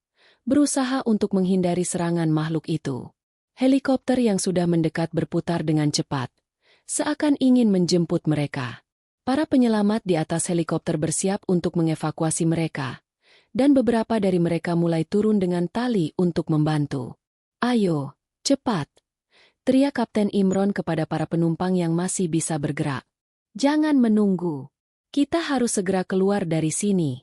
berusaha untuk menghindari serangan makhluk itu. Helikopter yang sudah mendekat berputar dengan cepat, seakan ingin menjemput mereka. Para penyelamat di atas helikopter bersiap untuk mengevakuasi mereka, dan beberapa dari mereka mulai turun dengan tali untuk membantu. Ayo, cepat! Teriak Kapten Imron kepada para penumpang yang masih bisa bergerak. Jangan menunggu. Kita harus segera keluar dari sini.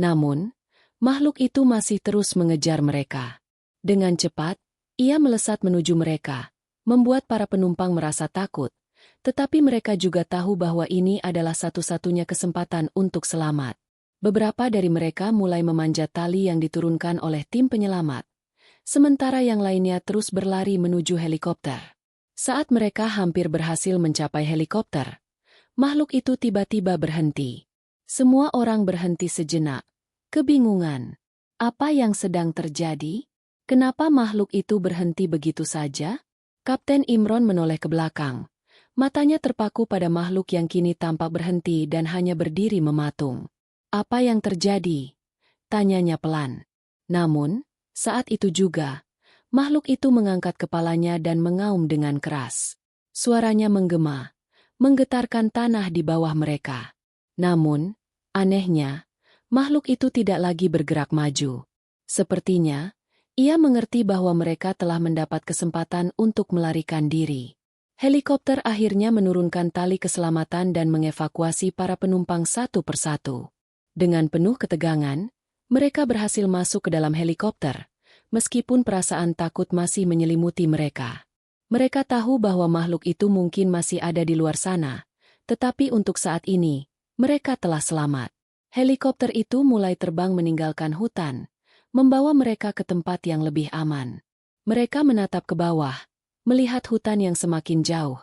Namun, makhluk itu masih terus mengejar mereka. Dengan cepat, ia melesat menuju mereka, membuat para penumpang merasa takut. Tetapi mereka juga tahu bahwa ini adalah satu-satunya kesempatan untuk selamat. Beberapa dari mereka mulai memanjat tali yang diturunkan oleh tim penyelamat, sementara yang lainnya terus berlari menuju helikopter. Saat mereka hampir berhasil mencapai helikopter, makhluk itu tiba-tiba berhenti. Semua orang berhenti sejenak, kebingungan. Apa yang sedang terjadi? Kenapa makhluk itu berhenti begitu saja? Kapten Imron menoleh ke belakang. Matanya terpaku pada makhluk yang kini tampak berhenti dan hanya berdiri mematung. Apa yang terjadi? Tanyanya pelan. Namun, saat itu juga, makhluk itu mengangkat kepalanya dan mengaum dengan keras. Suaranya menggema, menggetarkan tanah di bawah mereka. Namun, anehnya, makhluk itu tidak lagi bergerak maju. Sepertinya, ia mengerti bahwa mereka telah mendapat kesempatan untuk melarikan diri. Helikopter akhirnya menurunkan tali keselamatan dan mengevakuasi para penumpang satu persatu. Dengan penuh ketegangan, mereka berhasil masuk ke dalam helikopter, meskipun perasaan takut masih menyelimuti mereka. Mereka tahu bahwa makhluk itu mungkin masih ada di luar sana, tetapi untuk saat ini, mereka telah selamat. Helikopter itu mulai terbang meninggalkan hutan, membawa mereka ke tempat yang lebih aman. Mereka menatap ke bawah, melihat hutan yang semakin jauh,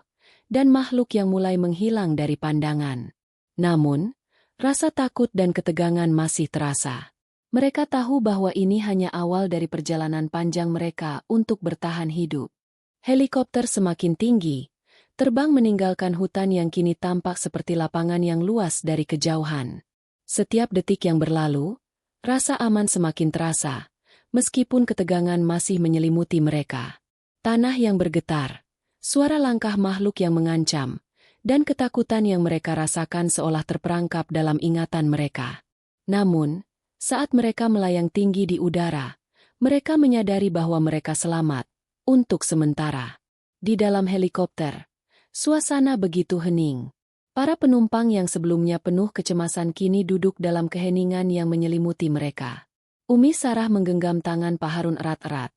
dan makhluk yang mulai menghilang dari pandangan. Namun, rasa takut dan ketegangan masih terasa. Mereka tahu bahwa ini hanya awal dari perjalanan panjang mereka untuk bertahan hidup. Helikopter semakin tinggi, terbang meninggalkan hutan yang kini tampak seperti lapangan yang luas dari kejauhan. Setiap detik yang berlalu, rasa aman semakin terasa, meskipun ketegangan masih menyelimuti mereka. Tanah yang bergetar, suara langkah makhluk yang mengancam, dan ketakutan yang mereka rasakan seolah terperangkap dalam ingatan mereka. Namun, saat mereka melayang tinggi di udara, mereka menyadari bahwa mereka selamat, untuk sementara. Di dalam helikopter, suasana begitu hening. Para penumpang yang sebelumnya penuh kecemasan kini duduk dalam keheningan yang menyelimuti mereka. Umi Sarah menggenggam tangan Pak Harun erat-erat,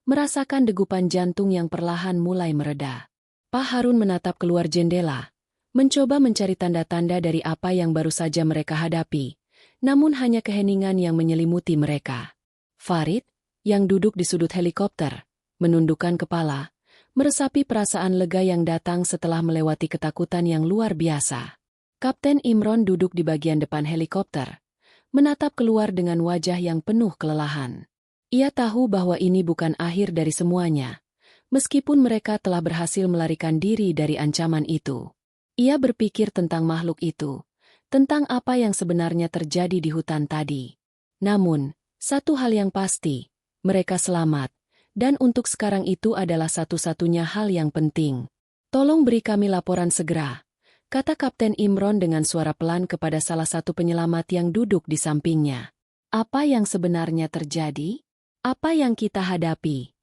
merasakan degupan jantung yang perlahan mulai mereda. Pak Harun menatap keluar jendela, mencoba mencari tanda-tanda dari apa yang baru saja mereka hadapi, namun hanya keheningan yang menyelimuti mereka. Farid, yang duduk di sudut helikopter, menundukkan kepala, meresapi perasaan lega yang datang setelah melewati ketakutan yang luar biasa. Kapten Imron duduk di bagian depan helikopter, menatap keluar dengan wajah yang penuh kelelahan. Ia tahu bahwa ini bukan akhir dari semuanya, meskipun mereka telah berhasil melarikan diri dari ancaman itu. Ia berpikir tentang makhluk itu, tentang apa yang sebenarnya terjadi di hutan tadi. Namun, satu hal yang pasti, mereka selamat. Dan untuk sekarang itu adalah satu-satunya hal yang penting. Tolong beri kami laporan segera, kata Kapten Imron dengan suara pelan kepada salah satu penyelamat yang duduk di sampingnya. Apa yang sebenarnya terjadi? Apa yang kita hadapi?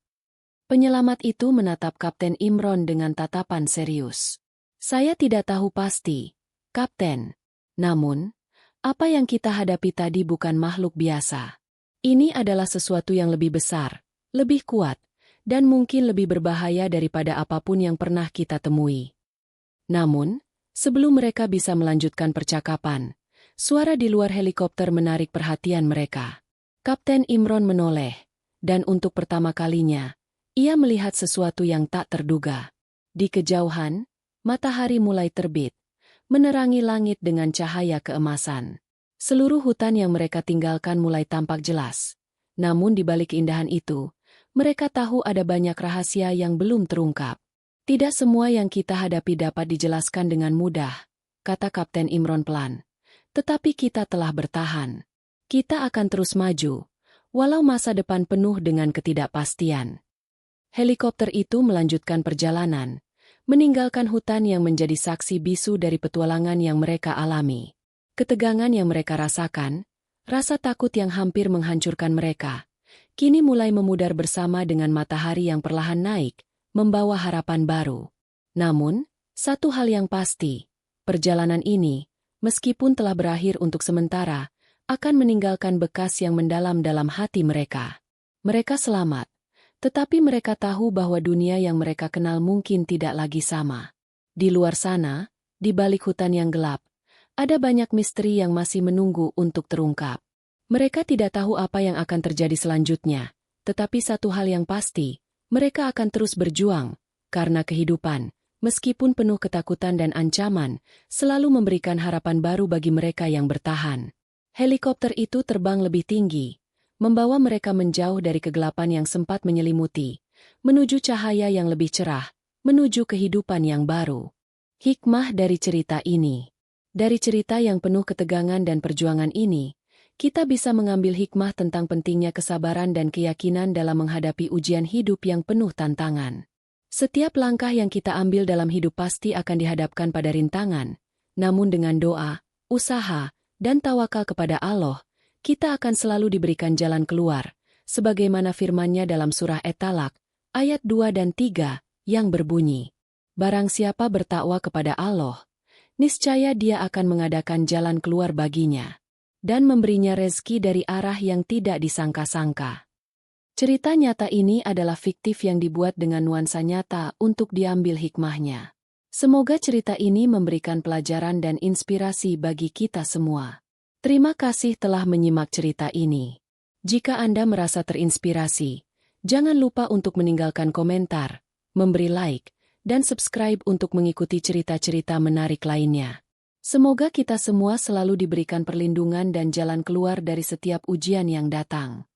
Penyelamat itu menatap Kapten Imron dengan tatapan serius. Saya tidak tahu pasti, Kapten. Namun, apa yang kita hadapi tadi bukan makhluk biasa. Ini adalah sesuatu yang lebih besar, lebih kuat, dan mungkin lebih berbahaya daripada apapun yang pernah kita temui. Namun, sebelum mereka bisa melanjutkan percakapan, suara di luar helikopter menarik perhatian mereka. Kapten Imron menoleh, dan untuk pertama kalinya, ia melihat sesuatu yang tak terduga. Di kejauhan, matahari mulai terbit, menerangi langit dengan cahaya keemasan. Seluruh hutan yang mereka tinggalkan mulai tampak jelas. Namun di balik keindahan itu, mereka tahu ada banyak rahasia yang belum terungkap. Tidak semua yang kita hadapi dapat dijelaskan dengan mudah, kata Kapten Imron pelan. Tetapi kita telah bertahan. Kita akan terus maju, walau masa depan penuh dengan ketidakpastian. Helikopter itu melanjutkan perjalanan, meninggalkan hutan yang menjadi saksi bisu dari petualangan yang mereka alami. Ketegangan yang mereka rasakan, rasa takut yang hampir menghancurkan mereka, kini mulai memudar bersama dengan matahari yang perlahan naik, membawa harapan baru. Namun, satu hal yang pasti, perjalanan ini, meskipun telah berakhir untuk sementara, akan meninggalkan bekas yang mendalam dalam hati mereka. Mereka selamat, tetapi mereka tahu bahwa dunia yang mereka kenal mungkin tidak lagi sama. Di luar sana, di balik hutan yang gelap, ada banyak misteri yang masih menunggu untuk terungkap. Mereka tidak tahu apa yang akan terjadi selanjutnya, tetapi satu hal yang pasti, mereka akan terus berjuang, karena kehidupan, meskipun penuh ketakutan dan ancaman, selalu memberikan harapan baru bagi mereka yang bertahan. Helikopter itu terbang lebih tinggi, membawa mereka menjauh dari kegelapan yang sempat menyelimuti, menuju cahaya yang lebih cerah, menuju kehidupan yang baru. Hikmah dari cerita ini. Dari cerita yang penuh ketegangan dan perjuangan ini, kita bisa mengambil hikmah tentang pentingnya kesabaran dan keyakinan dalam menghadapi ujian hidup yang penuh tantangan. Setiap langkah yang kita ambil dalam hidup pasti akan dihadapkan pada rintangan, namun dengan doa, usaha, dan tawakal kepada Allah, kita akan selalu diberikan jalan keluar, sebagaimana firman-Nya dalam surah At-Talaq, ayat 2 dan 3, yang berbunyi, "Barang siapa bertakwa kepada Allah, niscaya Dia akan mengadakan jalan keluar baginya, dan memberinya rezeki dari arah yang tidak disangka-sangka." Cerita nyata ini adalah fiktif yang dibuat dengan nuansa nyata untuk diambil hikmahnya. Semoga cerita ini memberikan pelajaran dan inspirasi bagi kita semua. Terima kasih telah menyimak cerita ini. Jika Anda merasa terinspirasi, jangan lupa untuk meninggalkan komentar, memberi like, dan subscribe untuk mengikuti cerita-cerita menarik lainnya. Semoga kita semua selalu diberikan perlindungan dan jalan keluar dari setiap ujian yang datang.